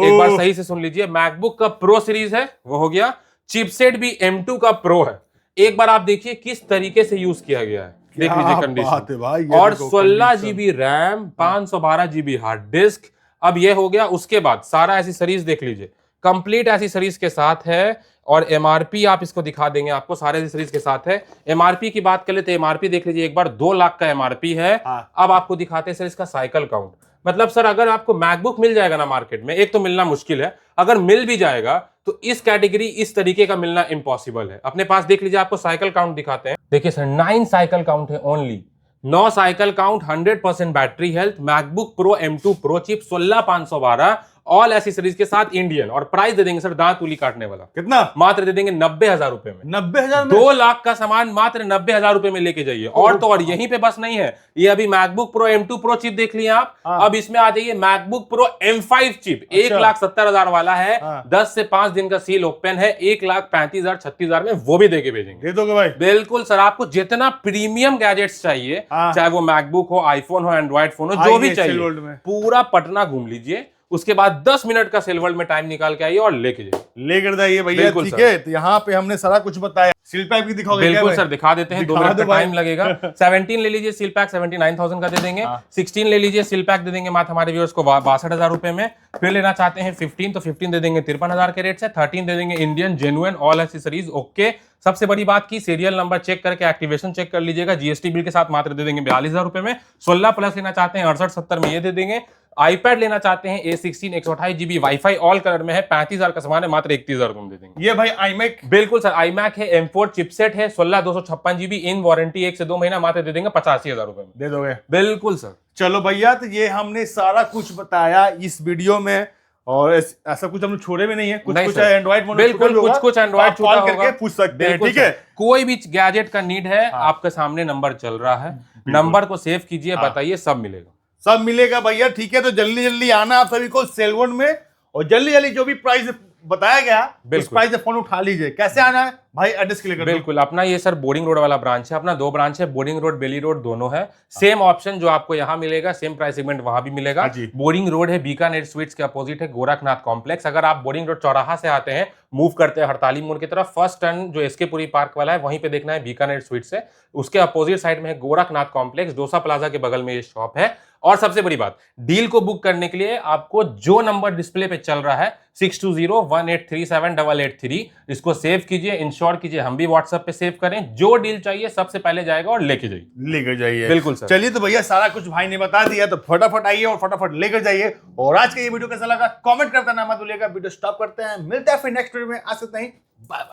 एक बार सही से सुन लीजिए, मैकबुक का प्रो सीरीज है वो हो गया, चिपसेट भी M2 का प्रो है। एक बार आप देखिए किस तरीके से यूज किया गया है, देख लीजिए कंडीशन। और 16 GB RAM, 512 GB hard disk. अब ये हो गया। उसके बाद सारा एसेसरीज देख लीजिए, कंप्लीट एसेसरीज के साथ है, और एमआरपी आप इसको दिखा देंगे, आपको सारे एसेसरीज के साथ है। एमआरपी की बात कर लेते हैं, एमआरपी देख लीजिए एक बार, 2 लाख का एमआरपी है। अब आपको दिखाते हैं सर इसका साइकिल काउंट। मतलब सर अगर आपको मैकबुक मिल जाएगा ना मार्केट में, एक तो मिलना मुश्किल है, अगर मिल भी जाएगा तो इस कैटेगरी इस तरीके का मिलना इम्पॉसिबल है। अपने पास देख लीजिए, आपको साइकिल काउंट दिखाते हैं। देखिए सर 9 साइकिल काउंट है only, 9 cycle count, 100% battery health, MacBook pro M2 pro chip, 16,512, all accessories के साथ, इंडियन। और प्राइस दे देंगे सर दांत उली काटने वाला। कितना? मात्र दे देंगे 90,000 रुपए में। 90,000 में 2 लाख का सामान मात्र 90,000 रुपए में लेके जाइए। और तो और यहीं पे बस नहीं है, ये अभी MacBook pro M2 pro chip देख लिए आप, अब इसमें आ जाइए मैकबुक प्रो M5 चिप, 1,70,000 वाला है, 10 से 5 दिन का सील ओपन है, 1,35,000 36,000 में वो भी देके भेजेंगे। दे दोगे भाई? बिल्कुल सर, आपको जितना प्रीमियम गैजेट्स चाहिए, चाहे वो मैकबुक हो, आईफोन हो, एंड्रॉइड फोन हो, जो भी चाहिए, पूरा पटना घूम लीजिए। उसके बाद 10 मिनट का सेल वर्ल्ड में टाइम निकाल के आइए और लेके जाइए भैया। ठीक है, तो यहाँ पे हमने सारा कुछ बताया। सील पैक भी दिखाओगे? बिल्कुल सर, दिखा देते हैं, 2 मिनट का टाइम लगेगा। 17 ले लीजिए सील पैक, 79,000 का दे देंगे। 16 ले लीजिए सील पैक, दे देंगे मात्र हमारे व्यूअर्स को 62,000 रुपए में। फिर लेना चाहते हैं 15, तो 15 दे देंगे 53,000 के रेट से। 13 दे देंगे Indian genuine all accessories okay. सबसे बड़ी बात की सीरियल नंबर चेक करके एक्टिवेशन चेक कर लीजिएगा, जीएसटी बिल के साथ मात्र दे देंगे 42,000 रुपए में। 16 प्लस लेना चाहते हैं 68-70 में ये दे देंगे। आईपैड लेना चाहते हैं A16 128 GB wifi all colour में है, 35,000 का सामान है, मात्र 31,000 रुपए में दे देंगे। ये भाई iMac? बिल्कुल सर, iMac है, M4 चिपसेट है, 16 256 GB इन वारंटी, 1 से 2 महीना, मात्र दे देंगे 85,000 रुपए में। दे दोगे? बिल्कुल सर। चलो भैया, तो ये हमने सारा कुछ बताया इस वीडियो में, और ऐसा कुछ हम छोड़े भी नहीं है। कुछ एंड्रॉइड मोड, बिल्कुल कुछ एंड्रॉइड कॉल करके पूछ सकते हैं। ठीक है, कोई भी गैजेट का नीड है, आपके सामने नंबर चल रहा है, नंबर को सेव कीजिए, बताइए, सब मिलेगा, सब मिलेगा भैया। ठीक है, तो जल्दी जल्दी आना आप सभी को सेल वर्ल्ड में, और जल्दी जल्दी जो भी प्राइस बताया गया उस प्राइस से फोन उठा लीजिए। कैसे आना है भाई, एड्रेस क्लियर कर दो। बिल्कुल, अपना ये सर बोर्डिंग रोड वाला ब्रांच है, अपना 2 ब्रांच है, बोर्डिंग रोड, बेली रोड, दोनों है। सेम ऑप्शन जो आपको यहाँ मिलेगा, सेम प्राइस सेगमेंट वहां भी मिलेगा। बोर्डिंग रोड है, बीकानेर स्वीट्स के अपोजिट है, गोरखनाथ कॉम्प्लेक्स। अगर आप बोर्डिंग रोड चौराहा से आते हैं, मूव करते हैं हड़ताली मोड़ की तरफ, फर्स्ट टर्न जो एसके पुरी पार्क वाला है वहीं पे देखना है बीकानेर स्वीट्स है। उसके अपोजिट साइड में है गोरखनाथ कॉम्प्लेक्स, डोसा प्लाजा के बगल में ये शॉप है। और सबसे बड़ी बात, डील को बुक करने के लिए आपको जो नंबर डिस्प्ले पे चल रहा है 6201837883, इसको सेव कीजिए, इंश्योर कीजिए, हम भी व्हाट्सएप पे सेव करें। जो डील चाहिए सबसे पहले जाएगा और लेके जाइए। बिल्कुल सर। चलिए, तो भैया सारा कुछ भाई ने बता दिया, तो फटाफट आइए और फटाफट लेकर जाइए। और आज का ये वीडियो कैसा लगा कमेंट करना मत भूलिएगा। वीडियो स्टॉप करते हैं, मिलते हैं फिर नेक्स्ट वीडियो में। आज तक नहीं, बाय बाय।